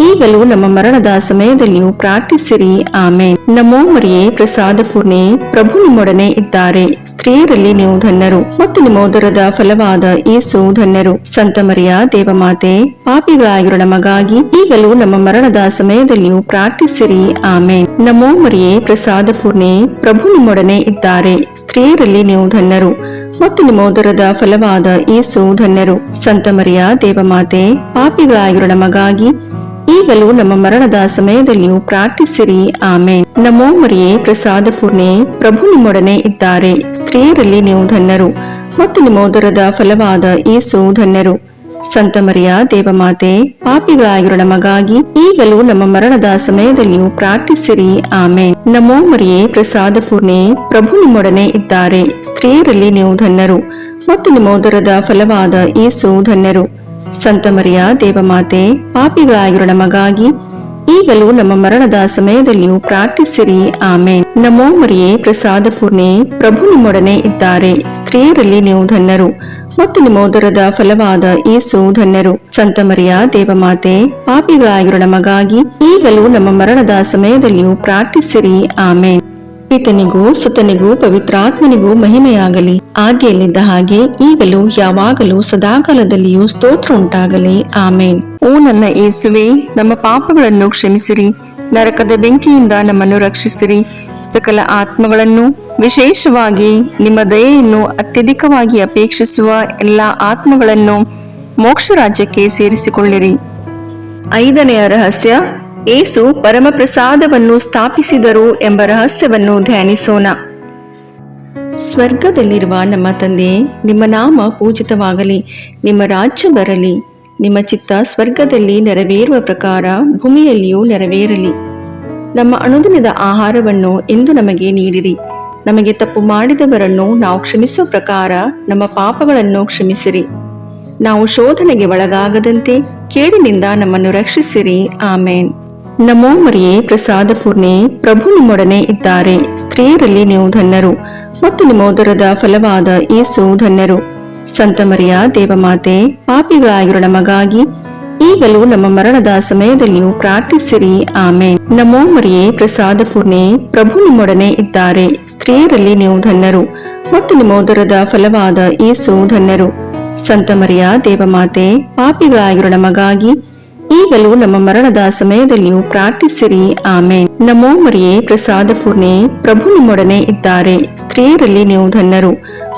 ಈಗಲೂ ನಮ್ಮ ಮರಣದ ಸಮಯದಲ್ಲಿಯೂ ಪ್ರಾರ್ಥಿಸಿರಿ. ಆಮೇನ್. ನಮೋ ಮರಿಯೇ, ಪ್ರಸಾದ ಪೂರ್ಣೆ, ಪ್ರಭು ನಿಮ್ಮೊಡನೆ ಇದ್ದಾರೆ. ಸ್ತ್ರೀಯರಲ್ಲಿ ನೀವು ಧನ್ಯರು ಮತ್ತು ನಿಮ್ಮ ಉದರದ ಫಲವಾದ ಯೇಸು ಧನ್ಯರು. ಸಂತ ಮರಿಯ ದೇವಮಾತೆ, ಪಾಪಿಗಳಾಗಿರೋ ನಮಗಾಗಿ ಈಗಲೂ ನಮ್ಮ ಮರಣದ ಸಮಯದಲ್ಲಿಯೂ ಪ್ರಾರ್ಥಿಸಿರಿ. ಆಮೇನ್. ನಮೋ ಮರಿಯೇ, ಪ್ರಸಾದ ಪೂರ್ಣೆ, ಪ್ರಭು ನಿಮ್ಮೊಡನೆ ಇದ್ದಾರೆ. ಸ್ತ್ರೀಯರಲ್ಲಿ ನೀವು ಧನ್ಯರು ಮತ್ತು ನಿಮ್ಮ ಉದರದ ಫಲವಾದ ಯೇಸು ಧನ್ಯರು. ಸಂತ ಮರಿಯ ದೇವಮಾತೆ, ಪಾಪಿಗಳಾಗಿರೋ ನಮಗಾಗಿ ಈಗಲೂ ನಮ್ಮ ಮರಣದ ಸಮಯದಲ್ಲಿಯೂ ಪ್ರಾರ್ಥಿಸಿರಿ. ಆಮೇನ್. ನಮೋ ಮರಿಯೇ, ಪ್ರಸಾದ ಪೂರ್ಣೆ, ಪ್ರಭು ನಿಮ್ಮೊಡನೆ ಇದ್ದಾರೆ. ಸ್ತ್ರೀಯರಲ್ಲಿ ನೀವು ಧನ್ಯರು ಮತ್ತು ನಿಮ್ಮ ಉದರದ ಫಲವಾದ ಯೇಸು ಧನ್ಯರು. ಸಂತ ಮರಿಯ ದೇವಮಾತೆ, ಪಾಪಿಗಳಾಗಿರೋ ನಮಗಾಗಿ ಈಗಲೂ ನಮ್ಮ ಮರಣದ ಸಮಯದಲ್ಲಿಯೂ ಪ್ರಾರ್ಥಿಸಿರಿ. ಆಮೇನ್. ನಮೋ ಮರಿಯೇ, ಪ್ರಸಾದ ಪೂರ್ಣೆ, ಪ್ರಭು ನಿಮ್ಮೊಡನೆ ಇದ್ದಾರೆ. ಸ್ತ್ರೀಯರಲ್ಲಿ ನೀವು ಧನ್ಯರು ಮತ್ತು ನಿಮ್ಮ ಉದರದ ಫಲವಾದ ಯೇಸು ಧನ್ಯರು. ಸಂತ ಮರಿಯ ದೇವಮಾತೆ, ಪಾಪಿಗಳಾಗಿರೋ ನಮಗಾಗಿ ಈಗಲೂ ನಮ್ಮ ಮರಣದ ಸಮಯದಲ್ಲಿಯೂ ಪ್ರಾರ್ಥಿಸಿರಿ. ಆಮೇನ್. ನಮೋ ಮರಿಯೇ, ಪ್ರಸಾದ ಪೂರ್ಣೆ, ಪ್ರಭು ನಿಮ್ಮೊಡನೆ ಇದ್ದಾರೆ. ಸ್ತ್ರೀಯರಲ್ಲಿ ನೀವು ಧನ್ಯರು ಮತ್ತು ನಿಮ್ಮ ಉದರದ ಫಲವಾದ ಯೇಸು ಧನ್ಯರು. ಸಂತ ಮರಿಯ ದೇವಮಾತೆ, ಪಾಪಿಗಳಾಗಿರೋ ನಮಗಾಗಿ ಈಗಲೂ ನಮ್ಮ ಮರಣದ ಸಮಯದಲ್ಲಿಯೂ ಪ್ರಾರ್ಥಿಸಿರಿ. ಆಮೇನ್. ಪಿತನಿಗೂ ಸುತನಿಗೂ ಪವಿತ್ರಾತ್ಮನಿಗೂ ಮಹಿಮೆಯಾಗಲಿ, ಆದಿಯಲ್ಲಿದ್ದ ಹಾಗೆ ಈಗಲೂ ಯಾವಾಗಲೂ ಸದಾಕಾಲದಲ್ಲಿಯೂ ಸ್ತೋತ್ರ ಉಂಟಾಗಲಿ. ಆಮೇನ್. ಓ ನನ್ನ ಯೇಸುವೆ, ನಮ್ಮ ಪಾಪಗಳನ್ನು ಕ್ಷಮಿಸಿರಿ, ನರಕದ ಬೆಂಕಿಯಿಂದ ನಮ್ಮನ್ನು ರಕ್ಷಿಸಿರಿ, ಸಕಲ ಆತ್ಮಗಳನ್ನು, ವಿಶೇಷವಾಗಿ ನಿಮ್ಮ ದಯೆಯನ್ನು ಅತ್ಯಧಿಕವಾಗಿ ಅಪೇಕ್ಷಿಸುವ ಎಲ್ಲ ಆತ್ಮಗಳನ್ನು ಮೋಕ್ಷ ರಾಜ್ಯಕ್ಕೆ ಸೇರಿಸಿಕೊಳ್ಳಿರಿ. 5ನೆಯ ರಹಸ್ಯ, ಯೇಸು ಪರಮಪ್ರಸಾದವನ್ನು ಸ್ಥಾಪಿಸಿದರು ಎಂಬ ರಹಸ್ಯವನ್ನು ಧ್ಯಾನಿಸೋಣ. ಸ್ವರ್ಗದಲ್ಲಿರುವ ನಮ್ಮ ತಂದೆಯೇ, ನಿಮ್ಮ ನಾಮ ಪೂಜಿತವಾಗಲಿ, ನಿಮ್ಮ ರಾಜ್ಯ ಬರಲಿ, ನಿಮ್ಮ ಚಿತ್ತ ಸ್ವರ್ಗದಲ್ಲಿ ನೆರವೇರುವ ಪ್ರಕಾರ ಭೂಮಿಯಲ್ಲಿಯೂ ನೆರವೇರಲಿ. ನಮ್ಮ ಅನುದಿನದ ಆಹಾರವನ್ನು ಇಂದು ನಮಗೆ ನೀಡಿರಿ. ನಮಗೆ ತಪ್ಪು ಮಾಡಿದವರನ್ನು ನಾವು ಕ್ಷಮಿಸುವ ಪ್ರಕಾರ ನಮ್ಮ ಪಾಪಗಳನ್ನು ಕ್ಷಮಿಸಿರಿ. ನಾವು ಶೋಧನೆಗೆ ಒಳಗಾಗದಂತೆ ಕೇಡಿನಿಂದ ನಮ್ಮನ್ನು ರಕ್ಷಿಸಿರಿ. ಆಮೇನ್. ನಮೋ ಮರಿಯೇ, ಪ್ರಸಾದ ಪೂರ್ಣೆ, ಪ್ರಭು ನಿಮ್ಮೊಡನೆ ಇದ್ದಾರೆ. ಸ್ತ್ರೀಯರಲ್ಲಿ ನೀವು ಧನ್ಯರು ಮತ್ತು ನಿಮ್ಮ ಉದರದ ಫಲವಾದ ಯೇಸು ಧನ್ಯರು. ಸಂತ ಮರಿಯ ದೇವಮಾತೆ, ಪಾಪಿಗಳಾಗಿರೋ ನಮಗಾಗಿ ಈಗಲೂ ನಮ್ಮ ಮರಣದ ಸಮಯದಲ್ಲಿಯೂ ಪ್ರಾರ್ಥಿಸಿರಿ. ಆಮೇನ್. ನಮೋ ಮರಿಯೇ, ಪ್ರಸಾದ ಪೂರ್ಣೆ, ಪ್ರಭು ನಿಮ್ಮೊಡನೆ ಇದ್ದಾರೆ. ಸ್ತ್ರೀಯರಲ್ಲಿ ನೀವು ಧನ್ಯರು ಮತ್ತು ನಿಮ್ಮ ಉದರದ ಫಲವಾದ ಯೇಸು ಧನ್ಯರು. ಸಂತ ಮರಿಯ ದೇವಮಾತೆ, ಪಾಪಿಗಳಾಗಿರೋ ನಮಗಾಗಿ ಈಗಲೂ ನಮ್ಮ ಮರಣದ ಸಮಯದಲ್ಲಿಯೂ ಪ್ರಾರ್ಥಿಸಿರಿ. ಆಮೇನ್. ನಮೋ ಮರಿಯೇ, ಪ್ರಸಾದ ಪೂರ್ಣೆ, ಪ್ರಭು ನಿಮ್ಮೊಡನೆ ಇದ್ದಾರೆ. ಸ್ತ್ರೀಯರಲ್ಲಿ ನೀವು ಧನ್ಯರು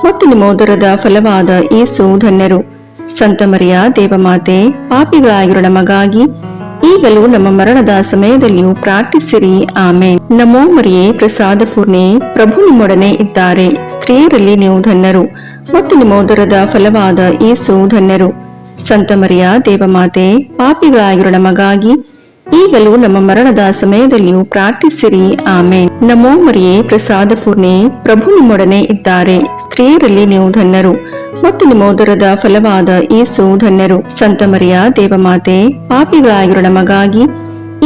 ಮತ್ತು ನಿಮ್ಮ ಉದರದ ಫಲವಾದ ಯೇಸು ಧನ್ಯರು. ಸಂತ ಮರಿಯ ದೇವಮಾತೆ, ಪಾಪಿಗಳಾಗಿರೋ ನಮಗಾಗಿ ಈಗಲೂ ನಮ್ಮ ಮರಣದ ಸಮಯದಲ್ಲಿಯೂ ಪ್ರಾರ್ಥಿಸಿರಿ. ಆಮೇನ್. ನಮೋ ಮರಿಯೇ, ಪ್ರಸಾದ ಪೂರ್ಣೆ, ಪ್ರಭು ನಿಮ್ಮೊಡನೆ ಇದ್ದಾರೆ. ಸ್ತ್ರೀಯರಲ್ಲಿ ನೀವು ಧನ್ಯರು ಮತ್ತು ನಿಮ್ಮ ಉದರದ ಫಲವಾದ ಯೇಸು ಧನ್ಯರು. ಸಂತ ಮರಿಯ ದೇವಮಾತೆ, ಪಾಪಿಗಳಾಗಿರೋ ನಮಗಾಗಿ ಈಗಲೂ ನಮ್ಮ ಮರಣದ ಸಮಯದಲ್ಲಿಯೂ ಪ್ರಾರ್ಥಿಸಿರಿ. ಆಮೇನ್. ನಮೋ ಮರಿಯೇ, ಪ್ರಸಾದ ಪೂರ್ಣೆ, ಪ್ರಭು ನಿಮ್ಮೊಡನೆ ಇದ್ದಾರೆ. ಸ್ತ್ರೀಯರಲ್ಲಿ ನೀವು ಧನ್ಯರು ಮತ್ತು ನಿಮ್ಮ ಉದರದ ಫಲವಾದ ಯೇಸು ಧನ್ಯರು. ಸಂತ ಮರಿಯ ದೇವಮಾತೆ, ಪಾಪಿಗಳಾಗಿರೋ ನಮಗಾಗಿ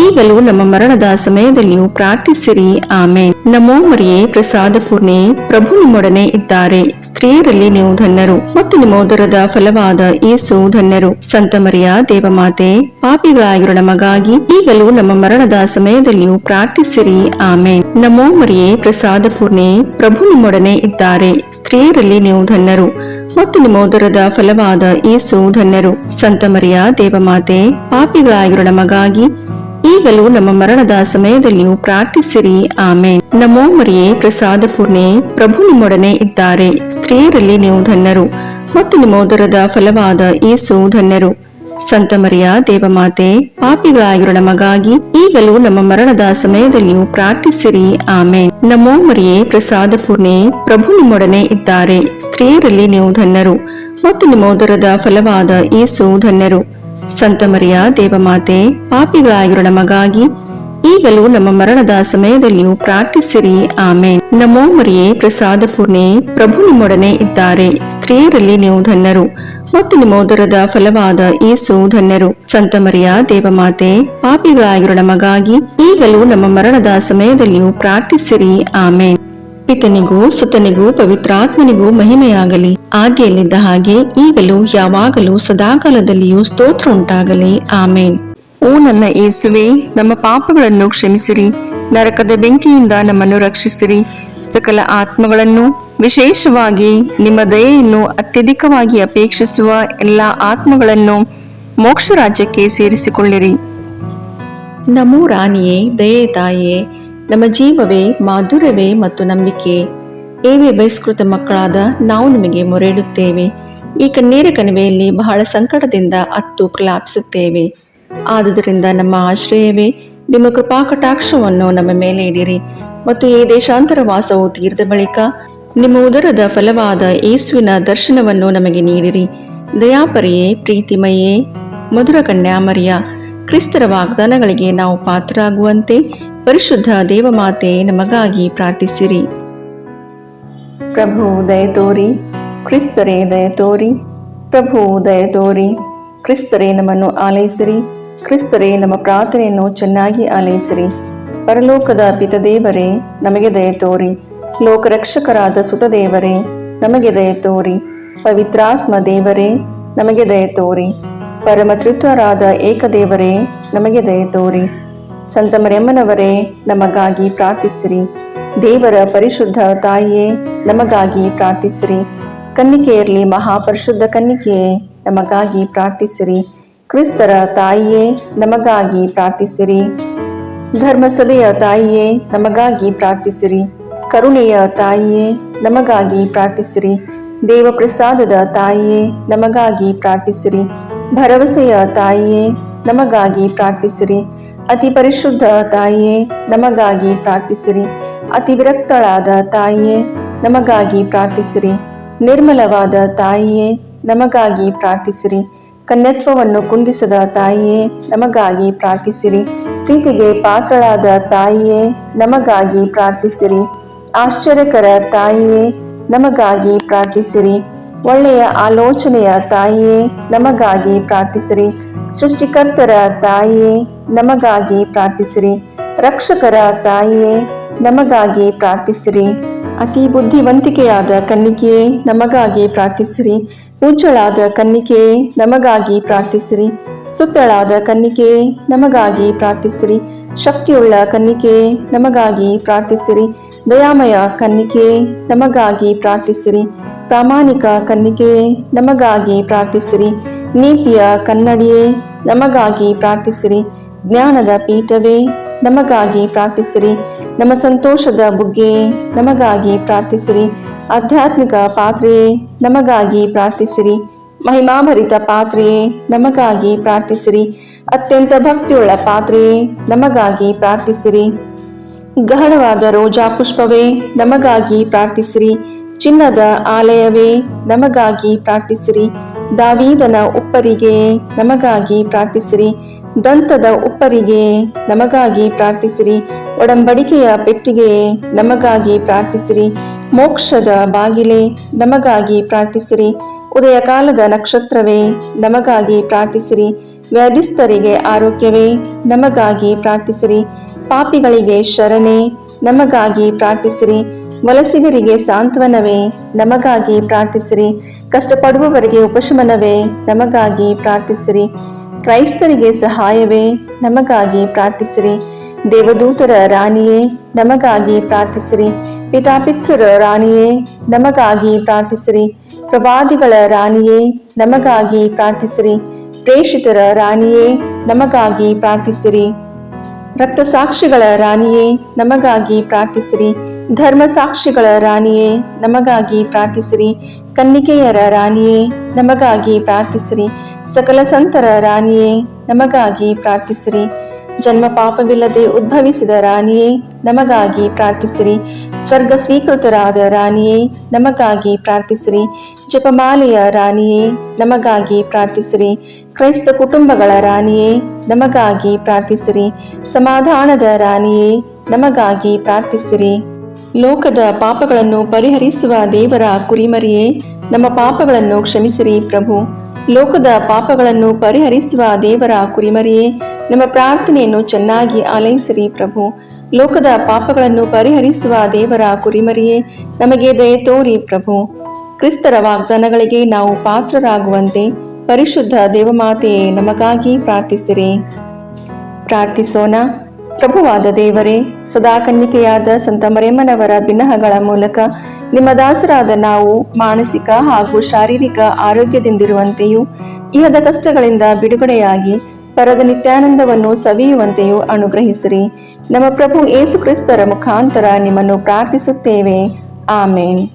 ಈಗಲೂ ನಮ್ಮ ಮರಣದ ಸಮಯದಲ್ಲಿಯೂ ಪ್ರಾರ್ಥಿಸಿರಿ. ಆಮೇನ್. ನಮೋ ಮರಿಯೇ, ಪ್ರಸಾದ ಪೂರ್ಣೆ, ಪ್ರಭು ನಿಮ್ಮೊಡನೆ ಇದ್ದಾರೆ. ಸ್ತ್ರೀಯರಲ್ಲಿ ನೀವು ಧನ್ಯರು ಮತ್ತು ನಿಮ್ಮ ಉದರದ ಫಲವಾದ ಯೇಸು ಧನ್ಯರು. ಸಂತ ಮರಿಯ ದೇವಮಾತೆ, ಪಾಪಿಗಳಾಗಿರೋ ನಮಗಾಗಿ ಈಗಲೂ ನಮ್ಮ ಮರಣದ ಸಮಯದಲ್ಲಿಯೂ ಪ್ರಾರ್ಥಿಸಿರಿ. ಆಮೇನ್. ನಮೋ ಮರಿಯೇ, ಪ್ರಸಾದ ಪೂರ್ಣೆ, ಪ್ರಭು ನಿಮ್ಮೊಡನೆ ಇದ್ದಾರೆ. ಸ್ತ್ರೀಯರಲ್ಲಿ ನೀವು ಧನ್ಯರು ಮತ್ತು ನಿಮ್ಮ ಉದರದ ಫಲವಾದ ಯೇಸು ಧನ್ಯರು. ಸಂತ ಮರಿಯ ದೇವಮಾತೆ, ಪಾಪಿಗಳಾಗಿರೋ ನಮಗಾಗಿ ಈಗಲೂ ನಮ್ಮ ಮರಣದ ಸಮಯದಲ್ಲಿಯೂ ಪ್ರಾರ್ಥಿಸಿರಿ. ಆಮೇನ್. ನಮೋ ಮರಿಯೇ, ಪ್ರಸಾದ ಪೂರ್ಣೆ, ಪ್ರಭು ನಿಮ್ಮೊಡನೆ ಇದ್ದಾರೆ. ಸ್ತ್ರೀಯರಲ್ಲಿ ನೀವು ಧನ್ಯರು ಮತ್ತು ನಿಮ್ಮ ಉದರದ ಫಲವಾದ ಯೇಸು ಧನ್ಯರು. ಸಂತ ಮರಿಯ ದೇವಮಾತೆ, ಪಾಪಿಗಳಾಗಿರೋ ನಮಗಾಗಿ ಈಗಲೂ ನಮ್ಮ ಮರಣದ ಸಮಯದಲ್ಲಿಯೂ ಪ್ರಾರ್ಥಿಸಿರಿ. ಆಮೇನ್. ನಮೋ ಮರಿಯೇ, ಪ್ರಸಾದ ಪೂರ್ಣೆ, ಪ್ರಭು ನಿಮ್ಮೊಡನೆ ಇದ್ದಾರೆ. ಸ್ತ್ರೀಯರಲ್ಲಿ ನೀವು ಧನ್ಯರು ಮತ್ತು ನಿಮ್ಮ ಉದರದ ಫಲವಾದ ಯೇಸು ಧನ್ಯರು. ಸಂತ ಮರಿಯ ದೇವಮಾತೆ, ಪಾಪಿಗಳಾಗಿರೋ ನಮಗಾಗಿ ಈಗಲೂ ನಮ್ಮ ಮರಣದ ಸಮಯದಲ್ಲಿಯೂ ಪ್ರಾರ್ಥಿಸಿರಿ. ಆಮೇನ್. ನಮೋ ಮರಿಯೇ, ಪ್ರಸಾದ ಪೂರ್ಣೆ, ಪ್ರಭು ನಿಮ್ಮೊಡನೆ ಇದ್ದಾರೆ. ಸ್ತ್ರೀಯರಲ್ಲಿ ನೀವು ಧನ್ಯರು ಮತ್ತು ನಿಮ್ಮ ಉದರದ ಫಲವಾದ ಯೇಸು ಧನ್ಯರು. ಸಂತ ಮರಿಯ ದೇವಮಾತೆ, ಪಾಪಿಗಳಾಗಿರೋ ನಮಗಾಗಿ ಈಗಲೂ ನಮ್ಮ ಮರಣದ ಸಮಯದಲ್ಲಿಯೂ ಪ್ರಾರ್ಥಿಸಿರಿ. ಆಮೇನ್. ಪಿತನಿಗೂ ಸುತನಿಗೂ ಪವಿತ್ರಾತ್ಮನಿಗೂ ಮಹಿಮೆಯಾಗಲಿ, ಆದಿಯಲ್ಲಿದ್ದ ಹಾಗೆ ಈಗಲೂ ಯಾವಾಗಲೂ ಸದಾಕಾಲದಲ್ಲಿಯೂ ಸ್ತೋತ್ರ ಉಂಟಾಗಲಿ. ಆಮೇನ್. ಓ ನನ್ನ ಯೇಸುವೆ, ನಮ್ಮ ಪಾಪಗಳನ್ನು ಕ್ಷಮಿಸಿರಿ, ನರಕದ ಬೆಂಕಿಯಿಂದ ನಮ್ಮನ್ನು ರಕ್ಷಿಸಿರಿ, ಸಕಲ ಆತ್ಮಗಳನ್ನು, ವಿಶೇಷವಾಗಿ ನಿಮ್ಮ ದಯೆಯನ್ನು ಅತ್ಯಧಿಕವಾಗಿ ಅಪೇಕ್ಷಿಸುವ ಎಲ್ಲ ಆತ್ಮಗಳನ್ನು ಮೋಕ್ಷ ರಾಜ್ಯಕ್ಕೆ ಸೇರಿಸಿಕೊಳ್ಳಿರಿ. ನಮೋ ರಾಣಿಯೇ, ದಯೆ ತಾಯಿಯೇ, ನಮ್ಮ ಜೀವವೇ, ಮಾಧುರ್ಯವೇ ಮತ್ತು ನಂಬಿಕೆ, ಏವೇ ಬಹಿಷ್ಕೃತ ಮಕ್ಕಳಾದ ನಾವು ನಿಮಗೆ ಮೊರೆಯಿಡುತ್ತೇವೆ. ಈ ಕಣ್ಣೀರ ಕಣಿವೆಯಲ್ಲಿ ಬಹಳ ಸಂಕಟದಿಂದ ಅತ್ತು ಪ್ರಲಾಪಿಸುತ್ತೇವೆ. ಆದುದರಿಂದ ನಮ್ಮ ಆಶ್ರಯವೇ, ನಿಮ್ಮ ಕೃಪಾ ಕಟಾಕ್ಷವನ್ನು ನಮ್ಮ ಮೇಲೆ ಇಡಿರಿ ಮತ್ತು ಈ ದೇಶಾಂತರ ವಾಸವು ತೀರಿದ ಬಳಿಕ ನಿಮ್ಮ ಉದರದ ಫಲವಾದ ಯೇಸುವಿನ ದರ್ಶನವನ್ನು ನಮಗೆ ನೀಡಿರಿ. ದಯಾಪರಿಯೇ, ಪ್ರೀತಿಮಯೇ, ಮಧುರ ಕನ್ಯಾಮರಿಯ, ಕ್ರಿಸ್ತರ ವಾಗ್ದಾನಗಳಿಗೆ ನಾವು ಪಾತ್ರರಾಗುವಂತೆ ಪರಿಶುದ್ಧ ದೇವಮಾತೆ ನಮಗಾಗಿ ಪ್ರಾರ್ಥಿಸಿರಿ. ಪ್ರಭು ದಯತೋರಿ, ಕ್ರಿಸ್ತರೇ ದಯತೋರಿ, ಪ್ರಭು ದಯತೋರಿ, ಕ್ರಿಸ್ತರೇ ನಮ್ಮನ್ನು ಆಲೈಸಿರಿ, ಕ್ರಿಸ್ತರೇ ನಮ್ಮ ಪ್ರಾರ್ಥನೆಯನ್ನು ಚೆನ್ನಾಗಿ ಆಲೈಸಿರಿ. ಪರಲೋಕದ ಪಿತದೇವರೇ ನಮಗೆ ದಯತೋರಿ, ಲೋಕರಕ್ಷಕರಾದ ಸುತದೇವರೇ ನಮಗೆ ದಯತೋರಿ, ಪವಿತ್ರಾತ್ಮ ದೇವರೇ ನಮಗೆ ದಯತೋರಿ, ಪರಮತೃತ್ವರಾದ ಏಕದೇವರೇ ನಮಗೆ ದಯತೋರಿ, ಸಂತ ಮರಿಯಮ್ಮನವರೇ ನಮಗಾಗಿ ಪ್ರಾರ್ಥಿಸಿರಿ. ದೇವರ ಪರಿಶುದ್ಧ ತಾಯಿಯೇ, ನಮಗಾಗಿ ಪ್ರಾರ್ಥಿಸಿರಿ. ಕನ್ನಿಕೆಯರಲ್ಲಿ ಮಹಾಪರಿಶುದ್ಧ ಕನ್ನಿಕೆಯೇ, ನಮಗಾಗಿ ಪ್ರಾರ್ಥಿಸಿರಿ. ಕ್ರಿಸ್ತರ ತಾಯಿಯೇ, ನಮಗಾಗಿ ಪ್ರಾರ್ಥಿಸಿರಿ. ಧರ್ಮಸಭೆಯ ತಾಯಿಯೇ, ನಮಗಾಗಿ ಪ್ರಾರ್ಥಿಸಿರಿ. ಕರುಣೆಯ ತಾಯಿಯೇ, ನಮಗಾಗಿ ಪ್ರಾರ್ಥಿಸಿರಿ. ದೇವಪ್ರಸಾದದ ತಾಯಿಯೇ, ನಮಗಾಗಿ ಪ್ರಾರ್ಥಿಸಿರಿ. ಭರವಸೆಯ ತಾಯಿಯೇ, ನಮಗಾಗಿ ಪ್ರಾರ್ಥಿಸಿರಿ. ಅತಿ ಪರಿಶುದ್ಧ ತಾಯಿಯೇ, ನಮಗಾಗಿ ಪ್ರಾರ್ಥಿಸಿರಿ. ಅತಿ ವಿರಕ್ತಳಾದ ತಾಯಿಯೇ, ನಮಗಾಗಿ ಪ್ರಾರ್ಥಿಸಿರಿ. ನಿರ್ಮಲವಾದ ತಾಯಿಯೇ, ನಮಗಾಗಿ ಪ್ರಾರ್ಥಿಸಿರಿ. ಕನ್ಯತ್ವವನ್ನು ಕುಂದಿಸದ ತಾಯಿಯೇ, ನಮಗಾಗಿ ಪ್ರಾರ್ಥಿಸಿರಿ. ಪ್ರೀತಿಗೆ ಪಾತ್ರಳಾದ ತಾಯಿಯೇ, ನಮಗಾಗಿ ಪ್ರಾರ್ಥಿಸಿರಿ. ಆಶ್ಚರ್ಯಕರ ತಾಯಿಯೇ, ನಮಗಾಗಿ ಪ್ರಾರ್ಥಿಸಿರಿ. ಒಳ್ಳೆಯ ಆಲೋಚನೆಯ ತಾಯಿಯೇ, ನಮಗಾಗಿ ಪ್ರಾರ್ಥಿಸಿರಿ. ಸೃಷ್ಟಿಕರ್ತರ ತಾಯಿಯೇ, ನಮಗಾಗಿ ಪ್ರಾರ್ಥಿಸಿರಿ. ರಕ್ಷಕರ ತಾಯಿಯೇ, ನಮಗಾಗಿ ಪ್ರಾರ್ಥಿಸಿರಿ. ಅತಿ ಬುದ್ಧಿವಂತಿಕೆಯಾದ ಕನ್ನಿಕೆಯೇ, ನಮಗಾಗಿ ಪ್ರಾರ್ಥಿಸಿರಿ. ಪೂಜ್ಯಳಾದ ಕನ್ನಿಕೆಯೇ, ನಮಗಾಗಿ ಪ್ರಾರ್ಥಿಸಿರಿ. ಸ್ತುತ್ಯಳಾದ ಕನ್ನಿಕೆಯೇ, ನಮಗಾಗಿ ಪ್ರಾರ್ಥಿಸಿರಿ. ಶಕ್ತಿಯುಳ್ಳ ಕನ್ನಿಕೆಯೇ, ನಮಗಾಗಿ ಪ್ರಾರ್ಥಿಸಿರಿ. ದಯಾಮಯ ಕನ್ನಿಕೆಯೇ, ನಮಗಾಗಿ ಪ್ರಾರ್ಥಿಸಿರಿ. ಪ್ರಾಮಾಣಿಕ ಕನ್ನಿಕೆಯೇ, ನಮಗಾಗಿ ಪ್ರಾರ್ಥಿಸಿರಿ. ನೀತಿಯ ಕನ್ನಡಿಯೇ, ನಮಗಾಗಿ ಪ್ರಾರ್ಥಿಸಿರಿ. ಜ್ಞಾನದ ಪೀಠವೇ, ನಮಗಾಗಿ ಪ್ರಾರ್ಥಿಸಿರಿ. ನಮ್ಮ ಸಂತೋಷದ ಬುಗ್ಗೆಯೇ, ನಮಗಾಗಿ ಪ್ರಾರ್ಥಿಸಿರಿ. ಆಧ್ಯಾತ್ಮಿಕ ಪಾತ್ರೆಯೇ, ನಮಗಾಗಿ ಪ್ರಾರ್ಥಿಸಿರಿ. ಮಹಿಮಾಭರಿತ ಪಾತ್ರೆಯೇ, ನಮಗಾಗಿ ಪ್ರಾರ್ಥಿಸಿರಿ. ಅತ್ಯಂತ ಭಕ್ತಿಯುಳ್ಳ ಪಾತ್ರೆಯೇ, ನಮಗಾಗಿ ಪ್ರಾರ್ಥಿಸಿರಿ. ಗಹನವಾದ ರೋಜಾ ಪುಷ್ಪವೇ, ನಮಗಾಗಿ ಪ್ರಾರ್ಥಿಸಿರಿ. ಚಿನ್ನದ ಆಲಯವೇ, ನಮಗಾಗಿ ಪ್ರಾರ್ಥಿಸಿರಿ. ದಾವೀದನ ಉಪ್ಪರಿಗೆಯೇ, ನಮಗಾಗಿ ಪ್ರಾರ್ಥಿಸಿರಿ. ದಂತದ ಉಪ್ಪರಿಗೆಯೇ, ನಮಗಾಗಿ ಪ್ರಾರ್ಥಿಸಿರಿ. ಒಡಂಬಡಿಕೆಯ ಪೆಟ್ಟಿಗೆಯೇ, ನಮಗಾಗಿ ಪ್ರಾರ್ಥಿಸಿರಿ. ಮೋಕ್ಷದ ಬಾಗಿಲೇ, ನಮಗಾಗಿ ಪ್ರಾರ್ಥಿಸಿರಿ. ಉದಯ ಕಾಲದ ನಕ್ಷತ್ರವೇ, ನಮಗಾಗಿ ಪ್ರಾರ್ಥಿಸಿರಿ. ವ್ಯಾಧಿಸ್ಥರಿಗೆ ಆರೋಗ್ಯವೇ, ನಮಗಾಗಿ ಪ್ರಾರ್ಥಿಸಿರಿ. ಪಾಪಿಗಳಿಗೆ ಶರಣೆ, ನಮಗಾಗಿ ಪ್ರಾರ್ಥಿಸಿರಿ. ವಲಸಿಗರಿಗೆ ಸಾಂತ್ವನವೇ, ನಮಗಾಗಿ ಪ್ರಾರ್ಥಿಸಿರಿ. ಕಷ್ಟಪಡುವವರಿಗೆ ಉಪಶಮನವೇ, ನಮಗಾಗಿ ಪ್ರಾರ್ಥಿಸಿರಿ. ಕ್ರೈಸ್ತರಿಗೆ ಸಹಾಯವೇ, ನಮಗಾಗಿ ಪ್ರಾರ್ಥಿಸಿರಿ. ದೇವದೂತರ ರಾಣಿಯೇ, ನಮಗಾಗಿ ಪ್ರಾರ್ಥಿಸಿರಿ. ಪಿತಾಪಿತೃರ ರಾಣಿಯೇ, ನಮಗಾಗಿ ಪ್ರಾರ್ಥಿಸಿರಿ. ಪ್ರವಾದಿಗಳ ರಾಣಿಯೇ, ನಮಗಾಗಿ ಪ್ರಾರ್ಥಿಸಿರಿ. ಪ್ರೇಷಿತರ ರಾಣಿಯೇ, ನಮಗಾಗಿ ಪ್ರಾರ್ಥಿಸಿರಿ. ರಕ್ತಸಾಕ್ಷಿಗಳ ರಾಣಿಯೇ, ನಮಗಾಗಿ ಪ್ರಾರ್ಥಿಸಿರಿ. ಧರ್ಮಸಾಕ್ಷಿಗಳ ರಾಣಿಯೇ, ನಮಗಾಗಿ ಪ್ರಾರ್ಥಿಸಿರಿ. ಕನ್ನಿಕೆಯರ ರಾಣಿಯೇ, ನಮಗಾಗಿ ಪ್ರಾರ್ಥಿಸಿರಿ. ಸಕಲ ಸಂತರ ರಾಣಿಯೇ, ನಮಗಾಗಿ ಪ್ರಾರ್ಥಿಸಿರಿ. ಜನ್ಮ ಪಾಪವಿಲ್ಲದೆ ಉದ್ಭವಿಸಿದ ರಾಣಿಯೇ, ನಮಗಾಗಿ ಪ್ರಾರ್ಥಿಸಿರಿ. ಸ್ವರ್ಗ ಸ್ವೀಕೃತರಾದ ರಾಣಿಯೇ, ನಮಗಾಗಿ ಪ್ರಾರ್ಥಿಸಿರಿ. ಜಪಮಾಲೆಯ ರಾಣಿಯೇ, ನಮಗಾಗಿ ಪ್ರಾರ್ಥಿಸಿರಿ. ಕ್ರೈಸ್ತ ಕುಟುಂಬಗಳ ರಾಣಿಯೇ, ನಮಗಾಗಿ ಪ್ರಾರ್ಥಿಸಿರಿ. ಸಮಾಧಾನದ ರಾಣಿಯೇ, ನಮಗಾಗಿ ಪ್ರಾರ್ಥಿಸಿರಿ. ಲೋಕದ ಪಾಪಗಳನ್ನು ಪರಿಹರಿಸುವ ದೇವರ ಕುರಿಮರಿಯೇ, ನಮ್ಮ ಪಾಪಗಳನ್ನು ಕ್ಷಮಿಸಿರಿ ಪ್ರಭು. ಲೋಕದ ಪಾಪಗಳನ್ನು ಪರಿಹರಿಸುವ ದೇವರ ಕುರಿಮರಿಯೇ, ನಮ್ಮ ಪ್ರಾರ್ಥನೆಯನ್ನು ಚೆನ್ನಾಗಿ ಆಲೈಸಿರಿ ಪ್ರಭು. ಲೋಕದ ಪಾಪಗಳನ್ನು ಪರಿಹರಿಸುವ ದೇವರ ಕುರಿಮರಿಯೇ, ನಮಗೆ ದಯೆ ತೋರಿ ಪ್ರಭು. ಕ್ರಿಸ್ತರ ವಾಗ್ದಾನಗಳಿಗೆ ನಾವು ಪಾತ್ರರಾಗುವಂತೆ ಪರಿಶುದ್ಧ ದೇವಮಾತೆಯೇ, ನಮಗಾಗಿ ಪ್ರಾರ್ಥಿಸಿರಿ. ಪ್ರಾರ್ಥಿಸೋಣ. ಪ್ರಭುವಾದ ದೇವರೇ, ಸದಾ ಕನ್ನಿಕೆಯಾದ ಸಂತ ಮರಿಯಮ್ಮನವರ ಬಿನ್ನಹಗಳ ಮೂಲಕ ನಿಮ್ಮ ದಾಸರಾದ ನಾವು ಮಾನಸಿಕ ಹಾಗೂ ಶಾರೀರಿಕ ಆರೋಗ್ಯದಿಂದಿರುವಂತೆಯೂ ಇಹದ ಕಷ್ಟಗಳಿಂದ ಬಿಡುಗಡೆಯಾಗಿ ಪರದ ನಿತ್ಯಾನಂದವನ್ನು ಸವಿಯುವಂತೆಯೂ ಅನುಗ್ರಹಿಸಿರಿ. ನಮ್ಮ ಪ್ರಭು ಯೇಸು ಕ್ರಿಸ್ತರ ಮುಖಾಂತರ ನಿಮ್ಮನ್ನು ಪ್ರಾರ್ಥಿಸುತ್ತೇವೆ. ಆಮೇನ್.